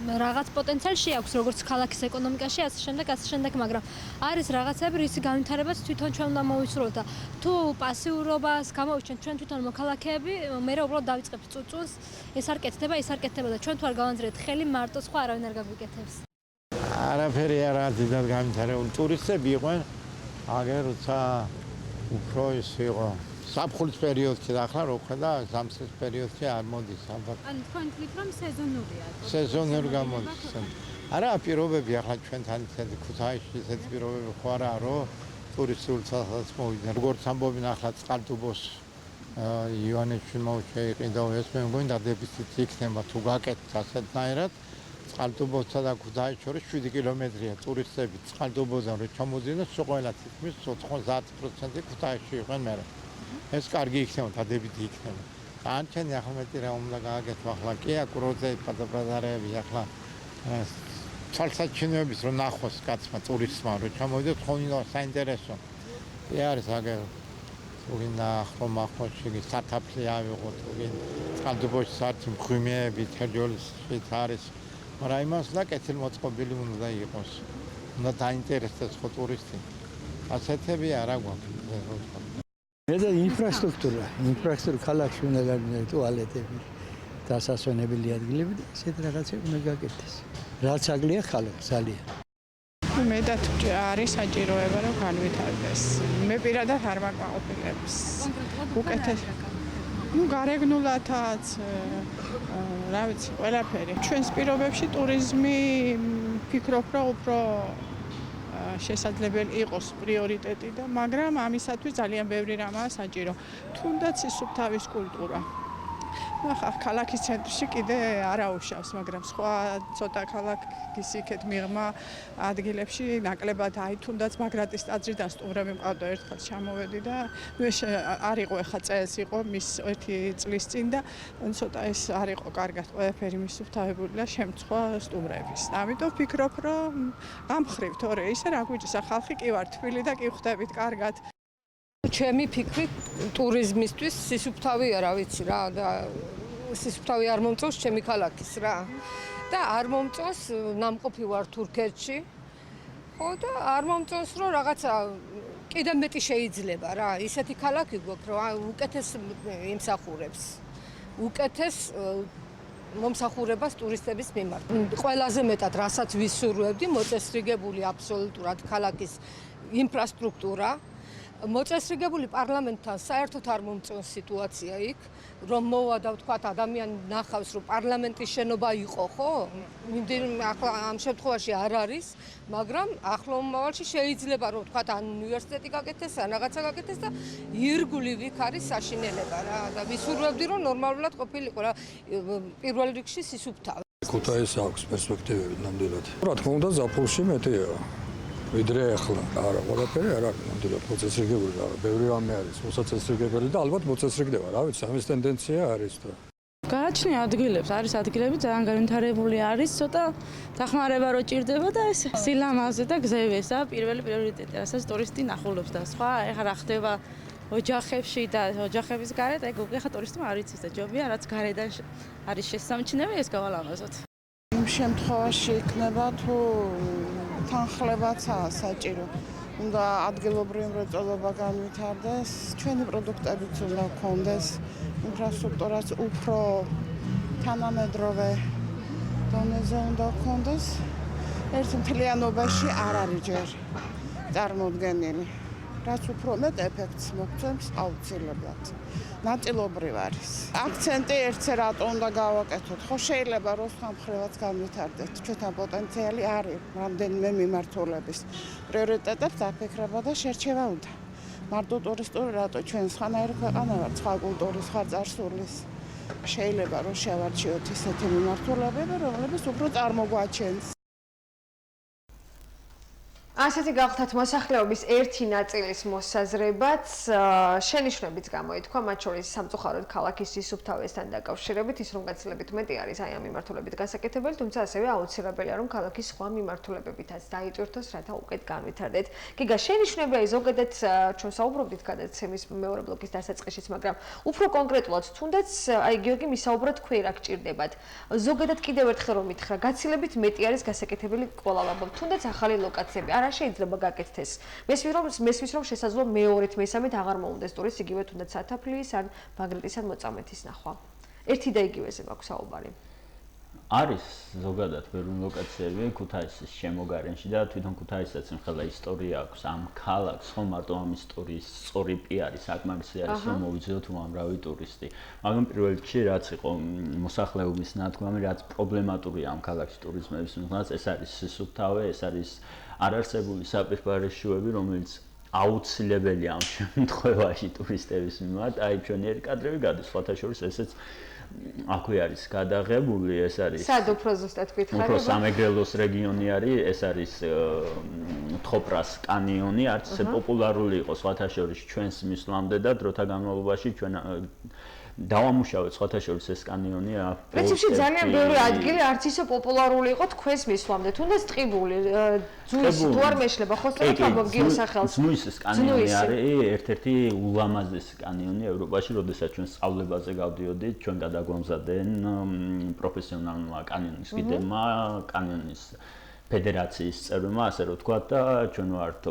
რაღაც პოტენციალი შეაქვს როგორც ქალაქის ეკონომიკაში, ასე შემდეგ, მაგრამ არის რაღაცები, რისი განვითარებაც თვითონ ჩვენ უნდა მოვისურვოთ და თუ პასიურობას გამოვიჩენთ ჩვენ თვითონ მოქალაქეები, მე უბრალოდ დავიწყებთ წუწუნს, ეს არ კეთდება და ჩვენ თუ არ გავანძრეთ ხელი, მარტო სხვა არავინ არ გაგვიკეთებს. არაფერი არ არის დიდად განვითარებული. ტურისტები იყვნენ, აგერ როცა უფრო ის იყო საფხულის პერიოდში და ახლა რო ხედა ზამთრის პერიოდში არ მოდის ალბათ. ანუ თქვენ თქვით რომ სეზონურია. სეზონური გამოდის. არა პირობები ახლა ჩვენთან ისეთი ქუთაისში ისეთი პირობები ხო არა რომ ტურისტულ სახლს მოვიდნენ. როგორც ამბობენ ახლა წყალტუბოს იონებში მოუჩეიყიდა ეს მე მგონი დადებითი იქნება თუ გაკეთდეს ასეთნაირად. წყალტუბოსა და ქუთაისის შორის 7 კილომეტრია ტურისტები წყალტუბოსთან რო ჩამოძინეს, ყველა თითქმის 90% ქუთაისში იყვნენ მერე. ეს კარგი იქნება, დადებითი იქნება. ანჩენი ახლა მეტი რა უნდა გააკეთო ახლა კი აკუროზე პატაპატარები ახლა ცალსაჩინოების რომ ნახოს კაცმა ტურისტმა რომ ჩამოვიდეთ ხონილა საინტერესო. კი არის აგერ უგინა ხომახოში სათაფლი ავიღოთ უგინ წყალტუბოში საერთო მღვიმეები თერჯოლისშიც არის. მაგრამ იმას და კეთილმოწყობილი უნდა იყოს. უნდა დაინტერესდეს ხო ტურისტი. ასეთები არა გვაქვს. და ინფრასტრუქტურა ქალაქში უნდა გაგვიყვანოს ტუალეტები, დასასვენებელი ადგილები და ესეთ რაღაცები უნდა გაკეთდეს. რაც აგლია ხალხს ძალიან. მეტად არის საჭიროება რომ განვითარდეს. მე პირადად არ მაკმაყოფილებს. უკეთეს გარეგნულათაც რა ვიცი, ყველაფერი. ჩვენს პირობებში ტურიზმი ფიქრობ რომ უფრო შესაძლებელი იყოს პრიორიტეტი და მაგრამ ამისათვის ძალიან ბევრი რამაა საჭირო. თუნდაც ისუფთავის კულტურა. ახლა ქალაქის ცენტრში კიდე არ აუშავს, მაგრამ სხვა ცოტა ქალაქის იქეთ მიღმა ადგილებში ნაკლებად აი თუნდაც მაგრატის ტაძრიდან სტუმრები მყავდა ერთხელ ჩამოვედი და არ იყო ახლა წელს იყო მის ერთი წლის წინ და ცოტა ეს არ იყო კარგად ყველაფერი მისუფთავებული და შემცვა სტუმრების. ამიტომ ვფიქრობ, რომ გამხრივ თორე ისე რა გვიჭირს ხალხი კი ვარ თბილი და კი ხვდებით კარგად. ჩემი ფიქრით ტურიზმისთვის სისუფთავი არა ვიცი რა და სისუფთავი არ მომწონს ჩემი ქალაქის რა და არ მომწონს ნამყოფი ვარ თურქეთში ხო და არ მომწონს რომ რაღაცა კიდევ მეტი შეიძლება რა ისეთი ქალაქი გვაქვს რომ უკეთეს იმსახურებს უკეთეს მომსახურებას ტურისტების მიმართ ყველაზე მეტად რასაც ვისურვებდი მოწესრიგებული აბსოლუტურად ქალაქის ინფრასტრუქტურა მოწესრიგებული პარლამენტთან საერთოდ არ მომწონს სიტუაცია იქ, რომ მოვა და ვთქვათ ადამიანი ნახავს, რომ პარლამენტის შენობა იყო, ხო? ახლა ამ შემთხვევაში არ არის, მაგრამ ახლომავალში შეიძლება რომ ვთქვათ ან უნივერსიტეტი გაკეთდეს, ან რაღაცა გაკეთდეს და ირგვლივ იქ არის საშინელება რა და ვისურვებდი რომ ნორმალურად ყოფილიყო რა პირველ რიგში სისუფთავი. ქუთაისს აქვს პერსპექტივები ნამდვილად. რა თქმა უნდა, ზაფხულში მეტია. ვიდრე ახლა არა ყველაფერი არ არის ნამდვილად მოწესრიგებული რა ბევრი რამე არის მოსაწესრიგებელი და ალბათ მოწესრიგდება რა ვიცი ამის ტენდენცია არის და გააჩნია ადგილებს არის ადგილები ძალიან განვითარებული არის ცოტა დახმარება რო ჭირდება და ეს სილამაზე და გზებისა პირველი პრიორიტეტი რასაც ტურისტი ნახულობს და სხვა ეხლა რა ხდება ოჯახებში და ოჯახების გარეთ ეგ ეხლა ტურისტმა არ იცის და ჯობია რაც გარედან არის შესამჩნევი ეს გავალამაზოთ იმ შემთხვევაში იქნება თუ თანხლებაცაა საჭირო. უნდა ადგილობრივი მრეწველობა განვითარდეს, ჩვენი პროდუქტებიც უნდა გქონდეს, ინფრასტრუქტურაც უფრო თანამედროვე დონეზე უნდა გქონდეს. ერთ მთლიანობაში არ არის ჯერ წარმოდგენილი. რაც უფრო მეტ ეფექტს მოგცემს აუცილებლად. ნაწილობრივ არის. აქცენტი ერთზე რატო უნდა გავაკეთოთ? ხო შეიძლება რომ სხვა მხრივაც განვითარდეთ. ჩვენთან პოტენციალი არის რამდენიმე მიმართულების. პრიორიტეტებს დაფიქრება და შერჩევა უნდა. მარტო ტურისტული რატო ჩვენ სხვანაირი ქვეყანა ვართ, სხვა კულტურის, სხვა წარსულის. შეიძლება რომ შევარჩიოთ ისეთი მიმართულებები, რომლებიც უფრო წარმოგვაჩენს. ასეთი გახლდათ მოსახლეობის ერთი ნაწილის მოსაზრებაც შენიშვნებიც გამოითქვა, მათ შორის სამწუხაროდ ქალაქის სისუფთავესთან დაკავშირებით, ის რომ გაცილებით მეტი არის აი ამ მიმართულებით გასაკეთებელი, თუმცა ასევე აუცილებელია რომ ქალაქის სხვა მიმართულებებითაც დაიტვირთოს, რათა უკეთ განვითარდეთ. გიგა, შენიშვნები აი ზოგადად ჩვენ საუბრობდით გადაცემის მეორე ბლოკის დასაწყისშიც, მაგრამ უფრო კონკრეტულად თუნდაც აი გიორგი მისაუბრა თქვენ რა გჭირდებათ. ზოგადად კიდევ ერთხელ რომ მითხრა, გაცილებით მეტი არის გასაკეთებელი ყველა ლაბო, თუნდაც ახალი ლოკაციები. არა შეიძლება გაკეთდეს. მესმის რომ შესაძლოა მეორეთ, მესამედ აღარ მოუნდეს ტურისტს იგივე თუნდაც სათაფლიის ან ბაგრატის ან მოწამეთის ნახვა. ერთი და იგივეზე მაქვს საუბარი. არის ზოგადად ბევრი ლოკაციები ქუთაისის შემოგარენში და თვითონ ქუთაისაც მხოლოდ ისტორია აქვს ამ ქალაქს, ხო მარტო ამ ისტორიის სწორი პიარი საკმარისი არის რომ მოვიძიოთ უამრავი ტურისტი. მაგრამ პირველ რიგში რაც იყო მოსახლეობის ნათქვამი, რაც პრობლემატურია ამ ქალაქის ტურიზმების მიმართ, ეს არის სისუფთავე, ეს არის არარსებული საპირფარეშოები, რომელიც აუცილებელია ამ შემთხვევაში ტურისტების მიმართ. აი ჩვენი კადრები გადის, სხვათა შორის ესეც აქვე არის გადაღებული, ეს არის სად უფრო ზუსტად გითხარით? უფრო სამეგრელოს რეგიონი არის, ეს არის თხრას კანიონი, არც ესე პოპულარული იყო სხვათა შორის ჩვენს მისვლამდე და დროთა განმავლობაში ჩვენ დავამუშავეთ სხვათა შორის ეს კანიონი. პრინციპში ძალიან ბევრი ადგილი არც ისე პოპულარული იყო თქვენს მისვლამდე, თუნდაც ტყიბული, ძუის თუ არ მეშლება, ხო სწორად ამბობ გიოს სახელს. ძუის კანიონი არის ერთ-ერთი ულამაზესი კანიონი ევროპაში, როდესაც ჩვენ სწავლებაზე გავდიოდით, ჩვენ გადაგვამზადენ პროფესიონალურმა კანიონის გიდებმა, კანიონის ფედერაციის წევრებმა, ასე რომ ვთქვათ და ჩვენ ვართ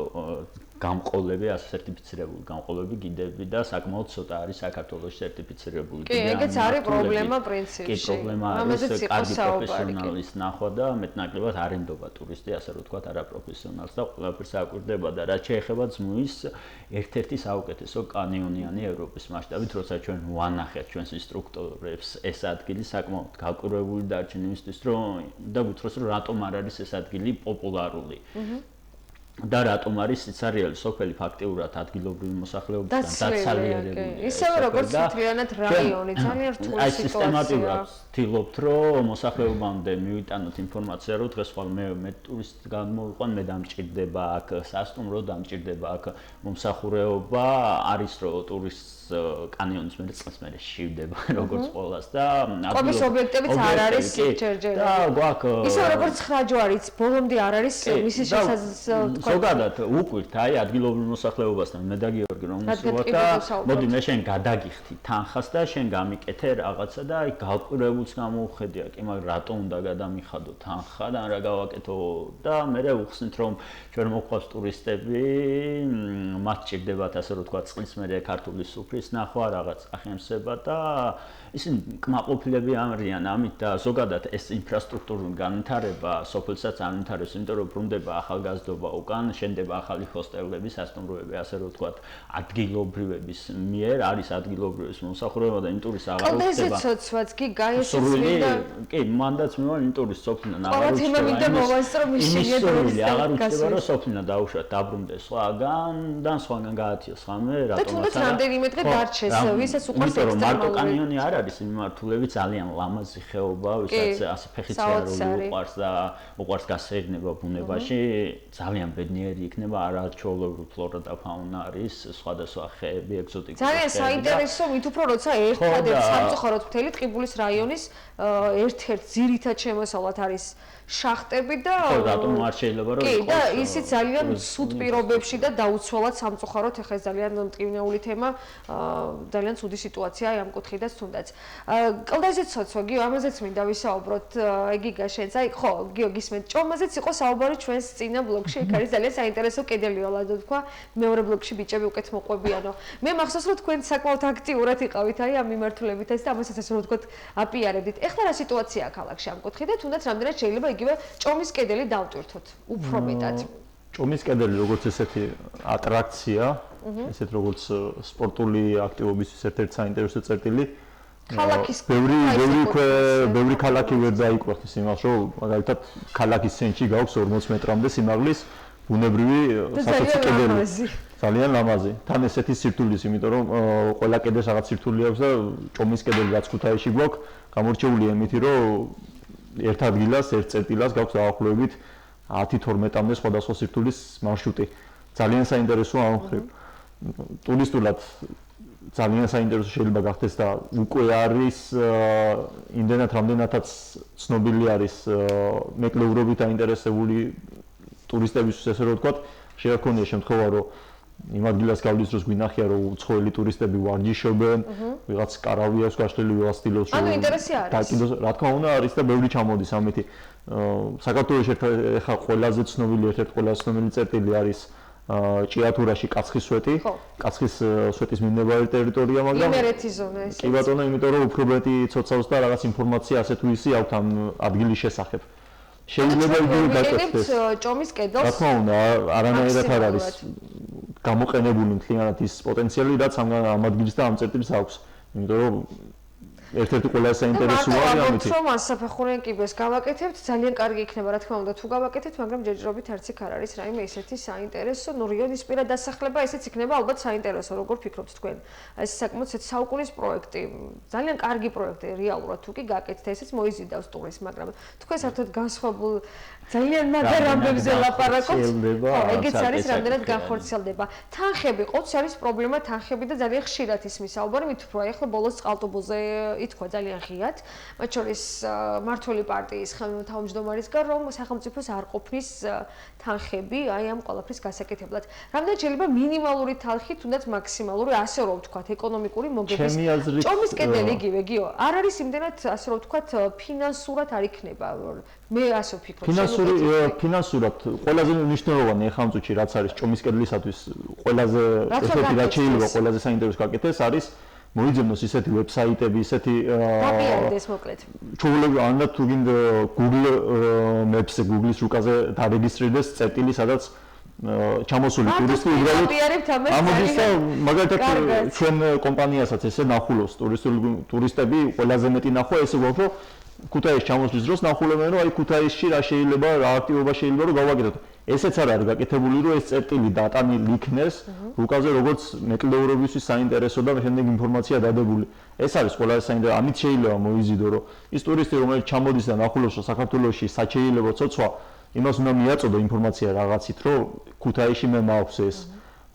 გამყოლები, ასე სერტიფიცირებული გამყოლები გიდები და საკმაოდ ცოტა არის საქართველოს სერტიფიცირებული გიდები. კი, ეგეც არის პრობლემა პრინციპში. კი, პრობლემა არის კარგი პროფესიონალის ნახვა და მეტნაკლებად არ ენდობა ტურისტი, ასე რომ ვთქვათ, არაპროფესიონალს და ყველაფერს აკვირდება და რაც შეეხება ძმუის ერთ-ერთი საუკეთესო კანიონიანი ევროპის მასშტაბით, როცა ჩვენ ვანახეთ ჩვენს ინსტრუქტორებს ეს ადგილი საკმაოდ გაკვირვებული დარჩენ იმისთვის, რომ და გითხროს, რომ რატომ არ არის ეს ადგილი პოპულარული. და რატომ არის სიცარიელი სოფელი ფაქტიურად ადგილობრივი მოსახლეობისგან დაცალიერებული. ისევე როგორც მთლიანად რაიონი, ძალიან რთული სიტუაცია. აი სისტემატურად ვთილობთ, რომ მოსახლეობამდე მივიტანოთ ინფორმაცია, რომ დღეს ხვალ მე ტურისტ გამოვიყვან, მე დამჭირდება აქ სასტუმრო, დამჭირდება აქ მომსახურეობა, არის რომ ტურისტს კანიონის მერე წელს მერე შევდება როგორც ყოველას და ყოფის ობიექტებიც არ არის ჯერჯერობით. და გვაქვს ისე როგორც ხრაჯვარიც ბოლომდე არ არის მისი შესაძლებლობა. ზოგადად უკვირთ აი ადგილობრივ მოსახლეობასთან მე და გიორგი რომ ვსვათ და მოდი მე შენ გადაგიხდი თანხას და შენ გამიკეთე რაღაცა და აი გაკვირვებულს გამოვხედია კი მაგრამ რატომ უნდა გადამიხადო თანხა და რა გავაკეთო და მე ვუხსნით რომ ჩვენ მოყვავს ტურისტები მათ ჭირდებათ ასე რომ თქვა წყლის მერე ქართული სუფრის ნახვა რაღაც ახემსება და ისინი კმაყოფილები არიან ამით და ზოგადად ეს ინფრასტრუქტურული განვითარება სოფელსაც ანვითარებს იმიტომ რომ ბრუნდება ახალგაზრდობა უკან შენდება ახალი ჰოსტელები სასტუმროები ასე რომ ვთქვათ ადგილობრივების მიერ არის ადგილობრივების მომსახურება და ინტურის აღარ უხდება ეს ცოცვაც კი გაიშვიდა კი მანდაც მივარ ინტურის სოფლიდან აღარ უხდება თემა მინდა მოვასწრო მიშინებრივი აღარ უხდება რომ სოფლიდან დაუშვათ დაბრუნდეს სხვაგან და სხვაგან გაათიოს ხამე რატომაც რამდენიმე დღე დარჩეს ვისაც უყვარს იმიტომ რომ მარტო კანიონი არ არის მიმართულები ძალიან ლამაზი ხეობა ვისაც ასე ფეხიციარული უყვარს და უყვარს გასეირნება ბუნებაში ძალიან ბედნიერი იქნება არაჩვეულებრივი ფლორა და ფაუნა არის სხვადასხვა ხეები ეგზოტიკური ძალიან საინტერესო მით უფრო როცა ერთადერთ სამწუხაროდ მთელი ტყიბულის რაიონის ერთ-ერთ ძირითად შემოსავლად არის შახტები და რატომ არ შეიძლება რომ კი და ისიც ძალიან სუთ პირობებში და დაუცველად სამწუხაროდ ეხლა ეს ძალიან მტკივნეული თემა ძალიან ცუდი სიტუაციაა ამ კუთხიდან თუნდაც კლდეზე ცოცვა გიო ამაზეც მინდა ვისაუბროთ გიგა შენც აი ხო გიო გისმენთ ჭომაზეც იყო საუბარი ჩვენს წინა ბლოგში იქ არის ძალიან საინტერესო კედელია ლადო თქვა მეორე ბლოგში ბიჭები უკეთ მოყვებიანო მე მახსოვს რომ თქვენ საკმაოდ აქტიურად იყავით აი ამ მიმართულებითაც და ამასაც ასე რომ ვთქვათ აპიარებდით ეხლა რა სიტუაციაა ქალაქში ამ კუთხიდან თუნდაც რამდენად შეიძლება იგივე ჭომის კედელი დავტვირთოთ უფრო მეტად ჭომის კედელი როგორც ესეთი ატრაქცია, ესეთ როგორც სპორტული აქტივობისთვის ერთ-ერთი საინტერესო წერტილი. ქალაქის ბევრი ქალაქი ვერ დაიკვირთ იმას, რომ მაგალითად ქალაქის ცენტრში გაქვს 40 მეტრამდე სიმაღლის ბუნებრივი საცოცი კედელი. ძალიან ლამაზი. თან ესეთი სირთულის, იმიტომ რომ ყველა კედელს რაღაც სირთული აქვს და ჭომის კედელი რაც ქუთაისში გვაქვს, გამორჩეული იმითი, რომ ერთ ადგილას, ერთ წერტილას გაქვს დაახლოებით 10-12-მდე სხვადასხვა სირთულის მარშრუტი. ძალიან საინტერესოა ამ მხრივ. ტურისტულად ძალიან საინტერესო შეიძლება გახდეს და უკვე არის იმდენად რამდენადაც ცნობილი არის მეკლევრობით აინტერესებული ტურისტებისთვის, ესე რომ ვთქვათ, შეაქონია შემთხვევა, რომ იმ ადგილას გავლის დროს გვინახია, რომ უცხოელი ტურისტები ვარჯიშობენ, ვიღაც კარავი აქვს გაშლილი, ვიღაც სტილოს ანუ ინტერესი არის. რა თქმა უნდა არის და ბევრი ჩამოდის ამითი. საქართველოში ეხლა ყველაზე ცნობილი ერთ-ერთი ყველაზე ცნობილი წერტილი არის ჭიათურაში კაცხის სვეტი, კაცხის სვეტის მიმდებარე ტერიტორია, მაგრამ იმერეთის ზონა ეს. კი ბატონო, იმიტომ რომ უფრო მეტი ცოცავს და რაღაც ინფორმაცია ასე თუ ისე აქვს ამ ადგილის შესახებ. შეიძლება იგივე გაკეთდეს. ჭომის კედელს. რა თქმა უნდა, არანაირად არ არის გამოყენებული მთლიანად ის პოტენციალი, რაც ამ ადგილის და ამ წერტილის აქვს. იმიტომ რომ ერთ-ერთი ყველაზე საინტერესოა ამით. რომ ასაფეხურიან კიბეს გავაკეთებთ, ძალიან კარგი იქნება, რა თქმა უნდა, თუ გავაკეთებთ, მაგრამ ჯერჯერობით არც იქ არ არის რაიმე ისეთი საინტერესო, ნუ რიონის პირა დასახლება, ესეც იქნება ალბათ საინტერესო, როგორ ფიქრობთ თქვენ? ეს საკმაოდ საუკუნის პროექტი, ძალიან კარგი პროექტი რეალურად თუ კი გაკეთდა, ესეც მოიზიდავს ტურიზმს, მაგრამ თქვენ საერთოდ განსხვავებულ ძალიან მაგარ ამბებზე ლაპარაკობთ. ეგეც არის რამდენად განხორციელდება. თანხები, ყოველთვის არის პრობლემა თანხები და ძალიან ხშირად ისმის საუბარი, მით უფრო ახლა ბოლოს წყალტუბოზე ითქვა ძალიან ღიად, მათ შორის მმართველი პარტიის თავმჯდომარისგან, რომ სახელმწიფოს არ ყოფნის თანხები აი ამ ყველაფრის გასაკეთებლად. რამდენად შეიძლება მინიმალური თანხი, თუნდაც მაქსიმალური, ასე რომ ვთქვათ, ეკონომიკური მოგების. ჭომის კედელი იგივე, გიო, არ არის იმდენად, ასე რომ ვთქვათ, ფინანსურად არ იქნება. მე ასე ვფიქრობ. ფინანსურად ყველაზე მნიშვნელოვანი ახლა ამ წუთში რაც არის ჭომის კედლისათვის ყველაზე ესეთი რაც შეიძლება ყველაზე საინტერესო გაკეთდეს არის მოიძებნოს ისეთი ვებსაიტები, ისეთი დაპირდეს მოკლედ. ჩაულები ანდა თუ გინდა Google Maps-ზე, Google-ის რუკაზე დარეგისტრირდეს წერტილი, სადაც ჩამოსული ტურისტი უბრალოდ ამოდის და მაგალითად ჩვენ კომპანიასაც ესე ნახულობს ტურისტები, ყველაზე მეტი ნახვა ესე გვაქვს, რომ ქუთაისში ჩამოსვლის დროს ნახულებენ, რომ აი ქუთაისში რა შეიძლება, რა აქტივობა შეიძლება რომ გავაკეთოთ. ესეც არ არის გაკეთებული, რომ ეს წერტილი დატანილი იქნეს რუკაზე, როგორც მეკლევრობისთვის საინტერესო და შემდეგ ინფორმაცია დადებული. ეს არის ყველაზე საინტერესო. ამით შეიძლება მოიზიდო, რომ ის ტურისტი, რომელიც ჩამოდის და ნახულობს, რომ საქართველოში საჩეილებლო ცოცვა, იმას უნდა მიაწოდო ინფორმაცია რაღაცით, რომ ქუთაისში მე მაქვს ეს.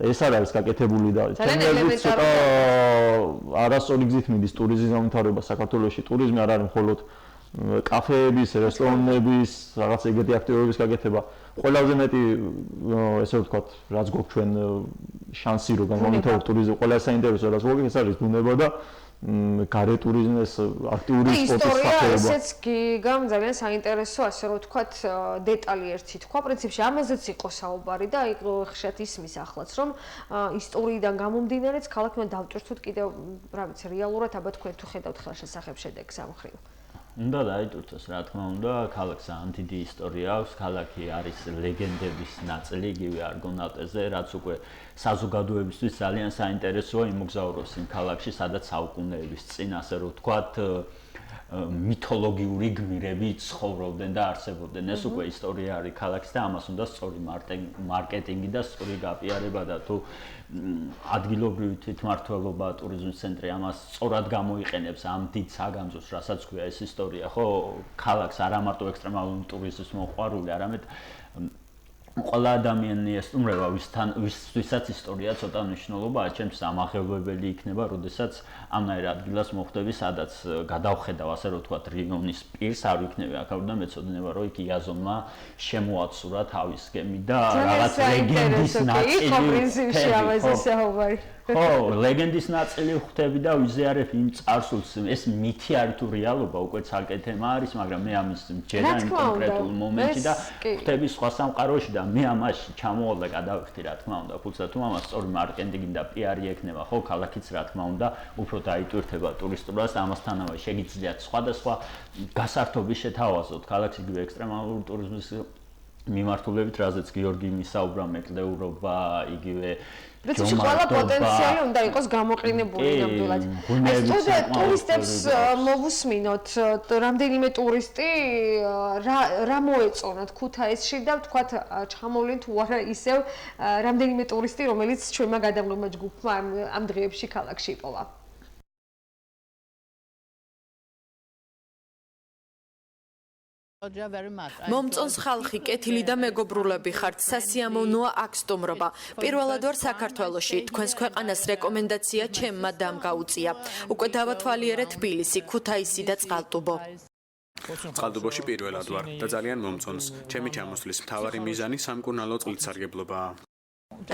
ეს არ არის გაკეთებული და ჩემი ცოტა არასწორი გზით მიდის ტურიზმის განვითარება საქართველოში. ტურიზმი არ არის მხოლოდ კაფეების, რესტორნების, რაღაც ეგეთი აქტივობების გაკეთება. ყველაზე მეტი ესე ვთქვათ, რაც გვაქვს ჩვენ შანსი რომ განვითაროთ ტურიზმი, ყველაზე საინტერესო რაც გვაქვს, ეს არის ბუნება და გარე ტურიზმის აქტიური სპორტის სახეობა. ესეც გიგამ ძალიან საინტერესო, ასე რომ ვთქვათ, დეტალი ერთი თქვა. პრინციპში ამაზეც იყო საუბარი და აი ხშირად ისმის ახლაც, რომ ისტორიიდან გამომდინარეც ქალაქი უნდა დავჭირთოთ კიდევ, რა ვიცი, რეალურად აბა თქვენ თუ ხედავთ ხელ შესახებ შედეგს ამ მხრივ. უნდა დაიტვირთოს, რა თქმა უნდა, ქალაქს ძალიან დიდი ისტორია აქვს, ქალაქი არის ლეგენდების ნაწილი, იგივე არგონავტეზე, რაც უკვე საზოგადოებისთვის ძალიან საინტერესოა იმოგზაუროს იმ ქალაქში, სადაც საუკუნეების წინ, ასე რომ ვთქვათ, მითოლოგიური გმირები ცხოვრობდნენ და არსებობდნენ. ეს უკვე ისტორია არის ქალაქის და ამას უნდა სწორი მარკეტინგი და სწორი გაპიარება და თუ ადგილობრივი თვითმმართველობა, ტურიზმის ცენტრი ამას სწორად გამოიყენებს ამ დიდ საგამძოს, რასაც ქვია ეს ისტორია, ხო, ქალაქს არა მარტო ექსტრემალური ტურიზმის მოყვარული, არამედ ყველა ადამიანი სტუმრება, ვისაც ისტორია ცოტა მნიშვნელობაა, ჩემთვის ამაღელვებელი იქნება, როდესაც ამნაირ ადგილას მოხვდები, სადაც გადავხედავ, ასე რომ ვთქვათ, რიონის პირს, არ ვიქნები აქამდე და მეცოდინება, რომ იქ იაზონმა შემოაცურა თავის გემი და რაღაც ლეგენდის ნაწილი. იყო პრინციპში ამაზე საუბარი. ხო, ლეგენდის ნაწილი ხვდები და ვიზიარებ იმ წარსულს. ეს მითი არის თუ რეალობა, უკვე ცალკე თემა არის, მაგრამ მე ამის მჯერა იმ კონკრეტულ მომენტში და ხვდები სხვა სამყაროში და მე ამაში ჩამოვალ და გადავიხდი, რა თქმა უნდა, ფულსა თუ ამას სწორი მარკეტინგი და პიარი ექნება, ხო, ქალაქიც რა თქმა უნდა, უფრო დაიტვირთება ტურისტულად და ამასთანავე შეგიძლიათ სხვადასხვა გასართობის შეთავაზოთ, ქალაქს იგივე ექსტრემალური ტურიზმის მიმართულებით, რაზეც გიორგი მისაუბრა, მეკვლეურობა, იგივე პრინციპში ყველა პოტენციალი უნდა იყოს გამოყენებული ნამდვილად. აი ტურისტებს მოვუსმინოთ, რამდენიმე ტურისტი რა მოეწონათ ქუთაისში და ვთქვათ ჩამოვლენ თუ არა ისევ რამდენიმე ტურისტი, რომელიც ჩვენმა გადამღმა ჯგუფმა ამ დღეებში ქალაქში იპოვა. მომწონს ხალხი, კეთილი და მეგობრულები ხართ, სასიამოვნოა აქ სტუმრობა. პირველად ვარ საქართველოში, თქვენს ქვეყანას რეკომენდაცია ჩემმა დამ გაუწია. უკვე დავათვალიერე თბილისი, ქუთაისი და წყალტუბო. წყალტუბოში პირველად ვარ და ძალიან მომწონს. ჩემი ჩამოსვლის მთავარი მიზანი სამკურნალო წყლისარგებლობაა.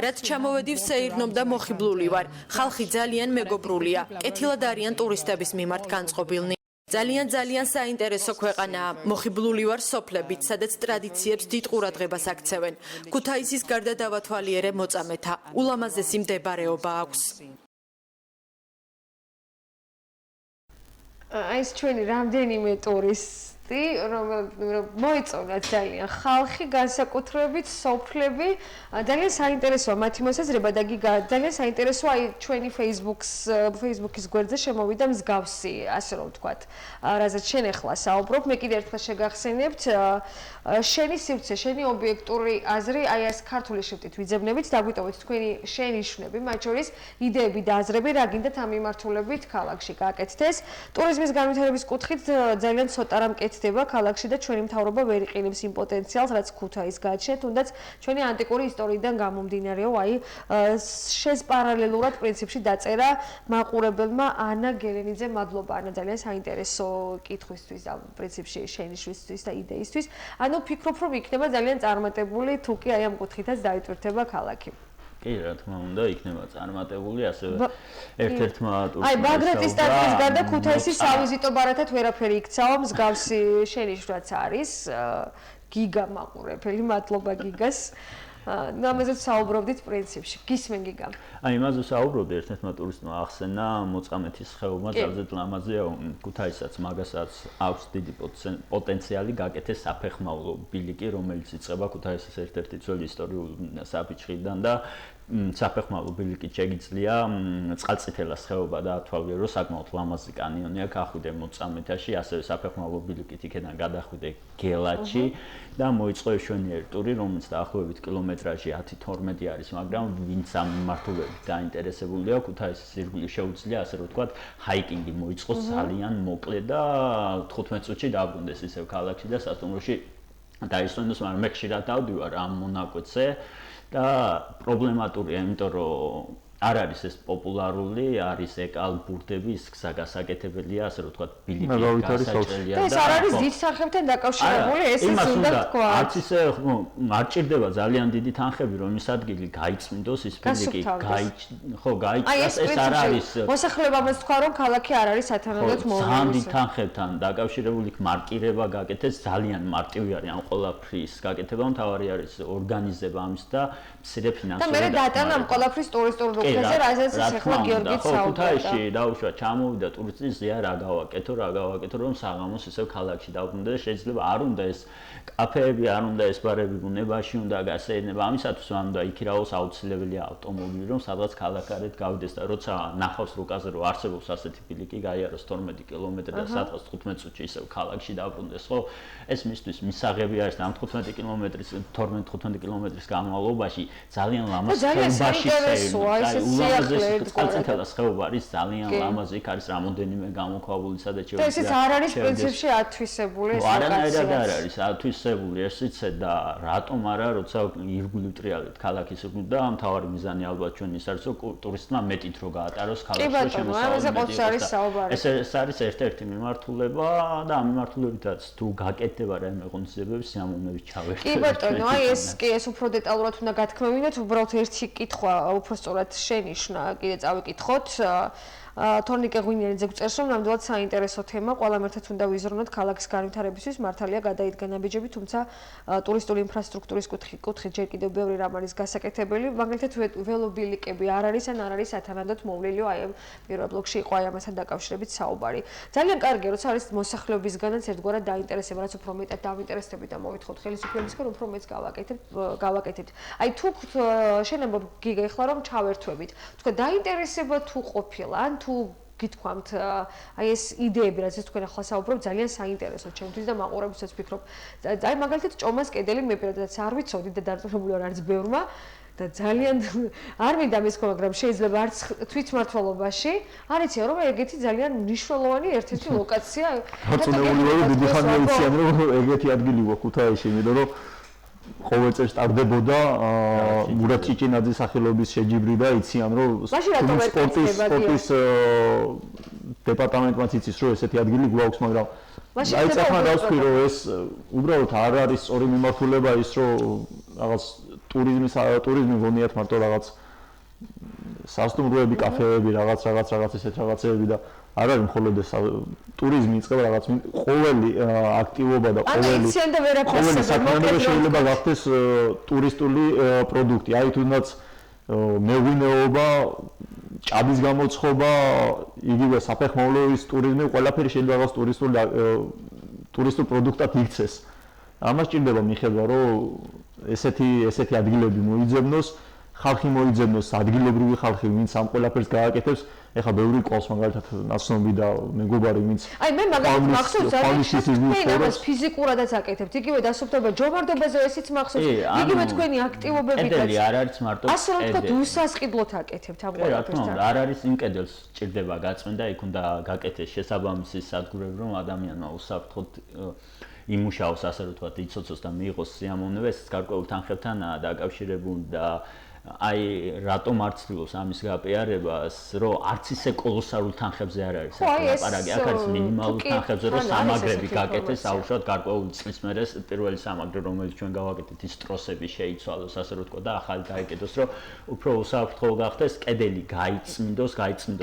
რაც ჩამოვედი ვსეირნობ და მოხიბლული ვარ. ხალხი ძალიან მეგობრულია, კეთილად არიან ტურისტების მიმართ განწყობილნი. ძალიან საინტერესო ქვეყანაა. მოხიბლული ვარ სოფლებით, სადაც ტრადიციებს დიდ ყურადღებას აქცევენ. ქუთაისის გარდა დავათვალიერე მოწამეთა. ულამაზესი მდებარეობა აქვს. აი ეს ჩვენი რამდენიმე ტურისტი, მოეწონათ ძალიან ხალხი, განსაკუთრებით სოფლები, ძალიან საინტერესოა მათი მოსაზრება და გიგა ძალიან საინტერესოა აი ჩვენი Facebook-ის გვერდზე შემოვიდა მსგავსი, ასე რომ ვთქვათ, რაზეც შენ ახლა საუბრობ, მე კიდევ ერთხელ შეგახსენებთ, შენი სივრცე, შენი ობიექტური აზრი, აი ეს ქართული შრიფტით ვიძებნებით, დაგვიტოვეთ თქვენი შენიშვნები, მათ შორის იდეები და აზრები, რა გინდათ ამ მიმართულებით ქალაქში გააკეთდეს. ტურიზმის განვითარების კუთხით ძალიან ცოტა რამ კეთდება ქალაქში და ჩვენი მთავრობა ვერ იყენებს იმ პოტენციალს, რაც ქუთაისს გააჩნია, თუნდაც ჩვენი ანტიკური ისტორიიდან გამომდინარეო, აი შენს პარალელურად პრინციპში დაწერა მაყურებელმა ანა გელენიძე, მადლობა ანა ძალიან საინტერესო კითხვისთვის და პრინციპში შენიშვნისთვის და იდეისთვის. ანუ ფიქრობ, რომ იქნება ძალიან წარმატებული, თუ კი აი ამ კუთხითაც დაიტვირთება ქალაქი. კი, რა თქმა უნდა, იქნება წარმატებული, ასევე ერთ-ერთმა ტურისტმა. აი, ბაგრატის სტატიის გარდა ქუთაისის სავიზიტო ბარათად ვერაფერი იქცაო, მსგავსი შენიშვნაც არის. გიგა მაყურებელი, მადლობა გიგას. ამაზე საუბრობდით პრინციპში. გისმენ გიგა. აი, იმაზე საუბრობდი, ერთ-ერთმა ტურისტმა ახსენა მოწამეთის ხეობა ძალზედ ლამაზია, ქუთაისაც მაგასაც აქვს დიდი პოტენციალი გაკეთეს საფეხმავლო ბილიკი, რომელიც იწყება ქუთაისის ერთ-ერთი ძველი ისტორიული საფიჩხიდან და საფეხმავლო ბილიკით შეგიძლია წყალწითელას ხეობა დაათვალიერო, რომ საკმაოდ ლამაზი კანიონი აქვს, ახვიდე მოწამეთაში, ასევე საფეხმავლო ბილიკით იქიდან გადახვიდე გელათში და მოიწყო შვენიერი ტური, რომელიც დაახლოებით კილომეტრაჟი 10-12 არის, მაგრამ ვინც ამ მიმართულებით დაინტერესებულია, ქუთაისის ირგვლივ შეუძლია, ასე რომ ვთქვათ, ჰაიკინგი მოიწყოს ძალიან მოკლე და 15 წუთში დაბრუნდეს ისევ ქალაქში და სასტუმროში დაისვენოს, მაგრამ მე ხშირად დავდივარ ამ მონაკვეთზე და პრობლემატურია, იმიტომ რომ არ არის ეს პოპულარული, არის ეკალბურდები, ის გზა გასაკეთებელია, ასე რომ ვთქვათ, ბილიკი გასაჭრელია და ეს არ არის დიდ სახებთან დაკავშირებული, ესეც უნდა თქვა. არც ისე არ ჭირდება ძალიან დიდი თანხები, რომ ის ადგილი გაიწმინდოს, ის ბილიკი გაიჭრას, ეს არ არის. მოსახლეობამ თქვა, რომ ქალაქი არ არის სათანადოდ მოვლენილი. ძალიან დიდ თანხებთან დაკავშირებული მარკირება გაკეთეს, ძალიან მარტივი არის ამ ყველაფრის გაკეთება, მთავარი არის ორგანიზება ამის და მცირე ფინანსური და მე დატანა ამ ყველაფრის ტურისტულ რუკეზე, რაზეც ახლა გიორგიც საუბრობდა. ქუთაისში დაუშვა, ჩამოვიდა ტურისტის ზია, რა გავაკეთო, რომ საღამოს ისევ ქალაქში დაუბრუნდა და შეიძლება არ უნდა ეს კაფეები, არ უნდა ეს ბარები, ბუნებაში უნდა გასეირნება, ამისათვის უნდა იქირავოს აუცილებელია ავტომობილი, რომ სადღაც ქალაქარეთ გავიდეს და როცა ნახავს რუკაზე, რომ არსებობს ასეთი ბილიკი, გაიაროს 12 კილომეტრი და სადღაც 15 წუთში ისევ ქალაქში დაუბრუნდეს, ხო? ეს მისთვის მისაღები არის და ამ 15 კილომეტრის 12-15 კილომეტრის განმავლობაში ძალიან ლამაზ ხეობაში სეირნობს. წყალწითელას ხეობა არის ძალიან ლამაზი, იქ არის რამოდენიმე გამოქვაბული, სადაც შეუძლია. და ესეც არ არის პრინციპში ათვისებული ეს არანაირად არ არის ათვისებული ესეც და რატომ არა, როცა ირგვლივ ტრიალეთ ქალაქის ირგვლივ და მთავარი მიზანი ალბათ ჩვენ ის არის, რომ ტურისტმა მეტით რო გაატაროს ქალაქში შემოსავლები. ეს არის ერთ-ერთი მიმართულება და ამ მიმართულებითაც თუ გაკეთდება რაიმე ღონისძიებები, სიამოვნებით ჩავერთვით. კი ბატონო, აი ეს უფრო დეტალურად უნდა გათქმევინოთ, უბრალოდ ერთი კითხვა უფრო სწორად შენიშვნა კიდე წავიკითხოთ. თორნიკე ღვინიანიძე გვწერს, რომ ნამდვილად საინტერესო თემა, ყველამ ერთად უნდა ვიზრუნოთ ქალაქის განვითარებისთვის, მართალია გადაიდგა ნაბიჯები, თუმცა ტურისტული ინფრასტრუქტურის კუთხით ჯერ კიდევ ბევრი რამ არის გასაკეთებელი, მაგალითად ველობილიკები არ არის ან არ არის სათანადოდ მოვლენილო, აი ამ პირველ ბლოკში იყო აი ამასთან დაკავშირებით საუბარი. ძალიან კარგია, როცა არის მოსახლეობისგანაც ერთგვარად დაინტერესება, რაც უფრო მეტად დავინტერესდებით და მოვითხოვთ ხელისუფლებისგან, უფრო მეც გავაკეთებთ. აი თუ შენებო გიგა ეხლა რომ ჩავერთვებით, თქვა დაინტერესება თუ ყოფილა, ან თუ გითქვამთ, აი ეს იდეები, რაც თქვენ ახლა საუბრობთ, ძალიან საინტერესოა ჩემთვის და მაყურებელსაც ვფიქრობ. აი მაგალითად ჭომას კედელი მე პირადადაც არ ვიცოდი და დარწმუნებული ვარ არც ბევრმა და ძალიან არ მინდა მესქო, მაგრამ შეიძლება არც თვითმმართველობაში არ იციან რომ ეგეთი ძალიან მნიშვნელოვანი ერთ-ერთი ლოკაცია. დარწმუნებული ვარ, დიდი ხანია იციან რომ ეგეთი ადგილი გვაქვს ქუთაისში, იმიტომ რომ ყოველ წელს ტარდებოდა მურატ ჭიჭინაძის სახელობის შეჯიბრი და იციან რომ სპორტის დეპარტამენტმაც იცის რომ ესეთი ადგილი გვაქვს, მაგრამ აი წახმა დავსვი რომ ეს უბრალოდ არ არის სწორი მიმართულება ის რომ რაღაც ტურიზმი გონიათ მარტო რაღაც სასტუმროები, კაფეები, რაღაც ესეთ რაღაცეები და არ არის მხოლოდ ეს ტურიზმი იწყება რაღაც ყოველი აქტივობა და ყოველი საქმიანობა შეიძლება გახდეს ტურისტული პროდუქტი. აი თუნდაც მეღვინეობა, ჭადის გამოცხობა, იგივე საფეხმავლოების ტურიზმი, ყველაფერი შეიძლება რაღაც ტურისტულ პროდუქტად იქცეს. ამას ჭირდება მიხედვა, რომ ესეთი ადგილები მოიძებნოს, ხალხი მოიძებნოს, ადგილობრივი ხალხი, ვინც ამ ყველაფერს გააკეთებს. ეხლა ბევრი ყავს მაგალითად ნაცნობი და მეგობარი, ვინც აი მე მაგალითად მახსოვს, ამას ფიზიკურადაც აკეთებთ, იგივე დასუფლება ჯობარდობაზე ესეც მახსოვს, იგივე თქვენი აქტივობებითაც. კედელი არ არის მარტო კედელი. ასე რომ თქვა უსასყიდლოდ აკეთებთ ამ ყველაფერს. არ არის იმ კედელს ჭირდება გაწმენდა, იქ უნდა გაკეთეს შესაბამისი სადგურები, რომ ადამიანმა უსაფრთხოდ იმუშაოს, ასე რომ თქვა, იცოცხლოს და მიიღოს სიამოვნება, ეს გარკვეულ თანხებთანაა დაკავშირებული და აი რატომ არ ცდილობს ამის გაპიარებას, რომ არც ისე კოლოსალურ თანხებზე არ არის ლაპარაკი, აქ არის მინიმალურ თანხებზე, რომ სამაგრები გაკეთეს, აუშვათ გარკვეული წლის მერე პირველი სამაგრე, რომელიც ჩვენ გავაკეთეთ, ის ტროსები შეიცვალოს, ასე რომ თქვა და ახალი გაეკეთოს, რომ უფრო უსაფრთხო გახდეს, კედელი გაიწმინდოს.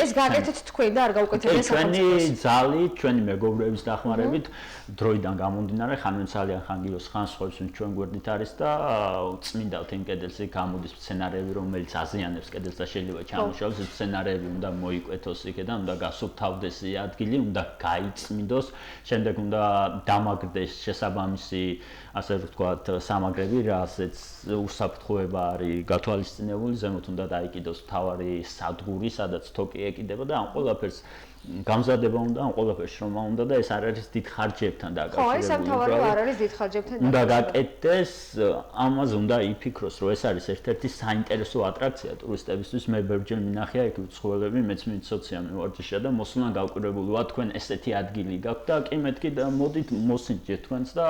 ეს გააკეთეთ თქვენ და არ გაუკეთებია ჩვენი ძალით, ჩვენი მეგობრების დახმარებით, დროიდან გამომდინარე, ხან ვინც ძალიან ხანგრძლივ ხანს ხვევს, ვინც ჩვენ გვერდით არის და წმინდავთ იმ კედელს, იქ გამოდის სცენარები, რომელიც აზიანებს კედელს და შეიძლება ჩამოშალოს, ეს სცენარები უნდა მოიკვეთოს იქედან, უნდა გასუფთავდეს ადგილი, უნდა გაიწმინდოს, შემდეგ უნდა დამაგრდეს შესაბამისი, ასე ვთქვათ, სამაგრები, რასაც უსაფრთხოება არის გათვალისწინებული, ზემოთ უნდა დაიკიდოს მთავარი სადგური, სადაც თოკი ეკიდება და ამ ყველაფერს გამზადება უნდა, ამ ყველაფერს შრომა უნდა და ეს არ არის დიდ ხარჯებთან დაკავშირებული. ხო, ეს ამთავარი არ არის დიდ ხარჯებთან დაკავშირებული. უნდა გაკეთდეს, ამაზე უნდა იფიქროს, რომ ეს არის ერთ-ერთი საინტერესო ატრაქცია ტურისტებისთვის. მე ბევრჯერ მინახია იქ ცხოველები, მეც მიცოცია მივარჯიშა და მოსულან გავკვირებული ვარ, თქვენ ესეთი ადგილი გაქვთ და კი მეთქი და მოდით მოსინჯეთ თქვენს და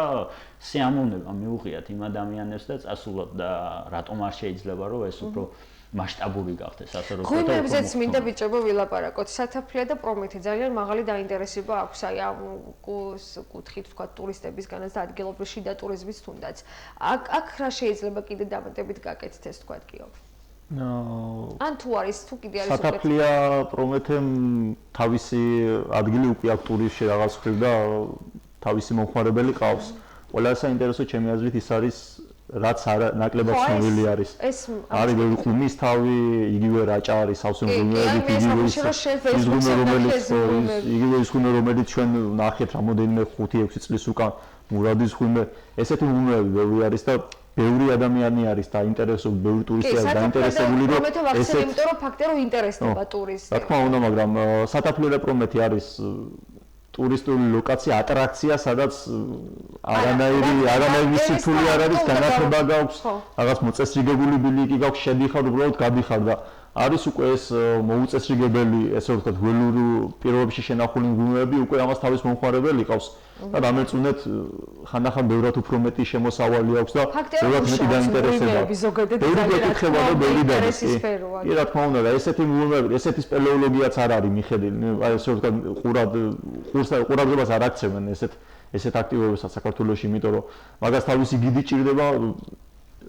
სიამოვნება მიუღიათ იმ ადამიანებს და წასულოთ და რატომ არ შეიძლება რომ ეს უფრო მასშტაბური გახდეს, ასე რომ თქვა. ღვინოებზეც მინდა ბიჭებო ვილაპარაკოთ. სათაფლია და პრომეთი ძალიან მაღალი დაინტერესება აქვს აი ამ კუთხით, თქვა ტურისტებისგანაც და ადგილობრივი შიდა ტურიზმის თუნდაც. აქ რა შეიძლება კიდე დამატებით გაკეთდეს, ეს თქვა კიო. ან თუ არის, თუ კიდე არის სათაფლია პრომეთემ თავისი ადგილი უკვე აქვს ტურისტში რაღაც ხრივ და თავისი მომხმარებელი ყავს. ყველა საინტერესო ჩემი აზრით ის არის რაც ნაკლებად ცნობილი არის. არის ბევრი ყუმის თავი, იგივე რაჭა არის სავსე მღვიმეებით, იგივე ის ღუმე, რომელიც ჩვენ ნახეთ რამოდენიმე 5-6 წლის უკან მურადის ღუმე. ესეთი ღუმეები ბევრი არის და ბევრი ადამიანი არის დაინტერესებული, ბევრი ტურისტი არის დაინტერესებული, რომ ესეთი, იმიტომ რომ ფაქტია რომ ინტერესდება ტურისტი. რა თქმა უნდა, მაგრამ სათაფლიო და პრომეთი არის ტურისტული ლოკაცია, ატრაქცია, სადაც არანაირი სირთულე არ არის, განათლება გაქვს, რაღაც მოწესრიგებული ბილიკი გაქვს, შედიხარ, უბრალოდ გადიხარ და არის უკვე ეს მოუწესრიგებელი, ესე ვთქვათ, ველური პირობებში შენახული ღუმეები, უკვე ამას თავის მომხმარებელი ყავს და დამერწუნეთ ხანდახან ბევრად უფრო მეტი შემოსავალი აქვს და ბევრად მეტი დაინტერესება. ბევრი გეკითხება და ბევრი დადის. კი, რა თქმა უნდა, ესეთი ღუმეები, ესეთი სპელეოლოგიაც არ არის მიხედილი, აი ესე ვთქვათ, ყურადღებას არ აქცევენ ესეთ აქტივობებსაც საქართველოში, იმიტომ რომ მაგას თავისი გიდი ჭირდება.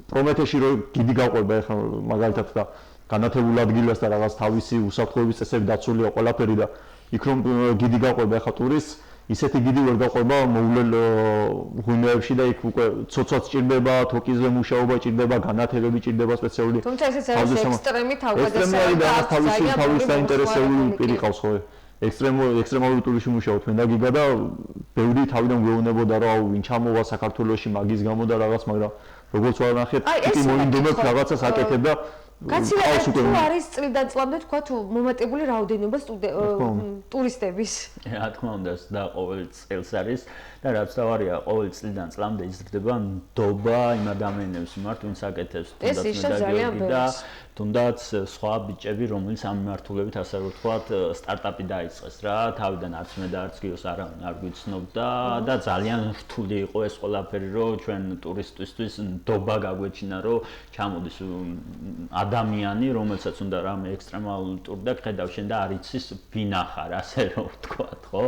პრომეთეში რომ გიდი გაყვება ეხლა მაგალითად და განათებულ ადგილას და რაღაც თავისი უსაფრთხოების წესები დაცულია ყველაფერი და იქ რომ გიდი გაყვება ახლა ტურისტს ისეთი გიდი ვერ გაყვება მოვლელ ღვინოებში და იქ უკვე ცოცვაც ჭირდება, თოკიზე მუშაობა ჭირდება, განათებები ჭირდება სპეციალური. თუმცა ესეც არის ექსტრემი თავგადასავლო და თავის დაინტერესებული პირი ყავს ხო? ექსტრემალური ტურიზმში მუშაობთ მე და გიგა და ბევრი თავიდან გვეუბნებოდა რომ ვინ ჩამოვა საქართველოში მაგის გამო და რაღაც, მაგრამ როგორც ვარნახეთ, ტიპი მოინდომებს რაღაცას აკეთებ და გაცილებით თუ არის წლიდან წლამდე თქვა თუ მომატებული რაოდენობა ტურისტების. რა თქმა უნდა და ყოველ წელს არის და რაც თავარია ყოველ წლიდან წლამდე იზრდება ნდობა იმ ადამიანებს მიმართ ვინც აკეთებს თუნდაც სხვა ბიჭები რომელიც ამ მიმართულებით ასე რომ ვთქვათ სტარტაპი დაიწყეს რა თავიდან არც მე და არც გიოს არავინ არ გვიცნობდა და ძალიან რთული იყო ეს ყველაფერი რომ ჩვენ ტურისტისთვის ნდობა გაგვეჩინა რომ ჩამოდის ადამიანი რომელსაც უნდა რამე ექსტრემალური ტური და ხედავ შენ და არ იცის ვინ ახარ ასე რომ ვთქვათ ხო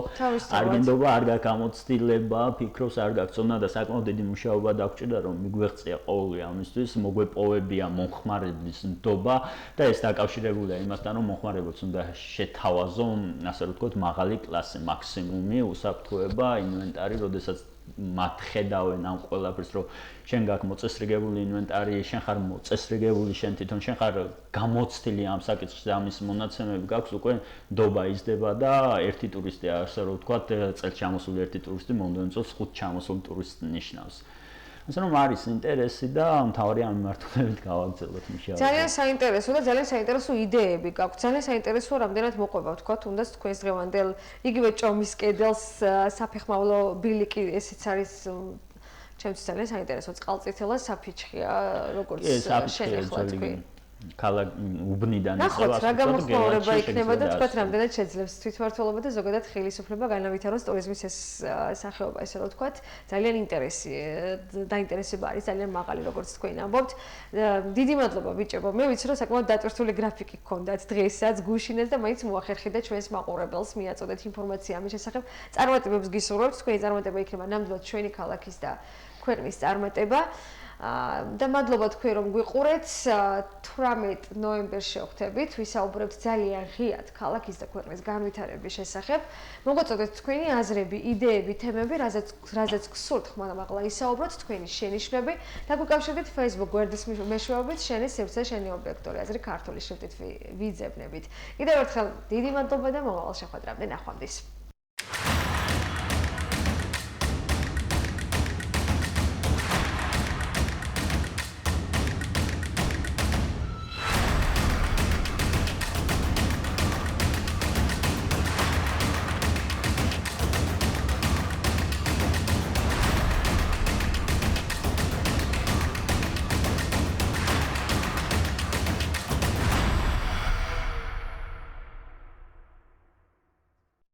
არ გინდობა არ გაკამოცდილება ფიქრობს არ გაგწონა და საკმაოდ დიდი მუშაობა დაგჭირდა რომ მიგვეღწია ყოველი ამისთვის მოგვეპოვებია მომხმარებლის ნდობა და ეს დაკავშირებულია იმასთან რომ მომხმარებელს უნდა შეთავაზონ ასე რომ ვთქვათ მაღალი კლასი მაქსიმუმი უსაფრთხოება ინვენტარი როდესაც მათ ხედავენ ამ ყველაფერს რომ შენ გაქვს მოწესრიგებული ინვენტარი შენ ხარ მოწესრიგებული შენ თვითონ შენ ხარ გამოცდილი ამ საკითხში და ამის მონაცემები გაქვს უკვე ნდობა იზრდება და ერთი ტურისტი ასე რომ ვთქვათ წელს ჩამოსული ერთი ტურისტი მომდევნო წელს 5 ჩამოსული ტურისტს ნიშნავს ასე რომ არის ინტერესი და მთავარი ამ მიმართულებით გავაგრძელოთ მუშაობა. ძალიან საინტერესო და ძალიან საინტერესო იდეები გაქვთ. ძალიან საინტერესო რამდენად მოყვება თქვა თუნდაც თქვენს დღევანდელ იგივე ჭომის კედელს საფეხმავლო ბილიკი ესეც არის ჩემთვის ძალიან საინტერესო წყალწითელა საფიჩხია როგორც შენ ახლა თქვი. კალა უბნიდან ისევ რა გამოხმაურება იქნება და თქვათ რამდენად შეძლებს თვითმმართველობა და ზოგადად ხელისუფლება განავითაროს ტურიზმის ეს სახეობა ესე რომ ვთქვათ ძალიან დაინტერესება არის ძალიან მაღალი როგორც თქვენ ამბობთ დიდი მადლობა ბიჭებო მე ვიცი რომ საკმაოდ დატვირთული გრაფიკი გქონდათ დღესაც გუშინეს და მაინც მოახერხეთ ჩვენს მაყურებელს მიაწოდეთ ინფორმაცია ამის შესახებ წარმატებებს გისურვებთ თქვენი წარმატება იქნება ნამდვილად ჩვენი ქალაქის და ქვეყნის წარმატება და მადლობა თქვენ რომ გვიყურეთ 18 ნოემბერში შევხვდებით ვისაუბრებთ ძალიან ღიად ქალაქის და ქვეყნის განვითარების შესახებ მოგაწოდეთ თქვენი აზრები იდეები თემები რაზეც გსურთ ხმამაღლა ისაუბროთ თქვენი შენიშვნები და გვიკავშირდით Facebook გვერდის მეშვეობით შენი სივრცე შენი ობიექტური აზრი ქართული შრიფტით ვიძებნებით კიდევ ერთხელ დიდი მადლობა და მომავალ შეხვედრამდე ნახვამდის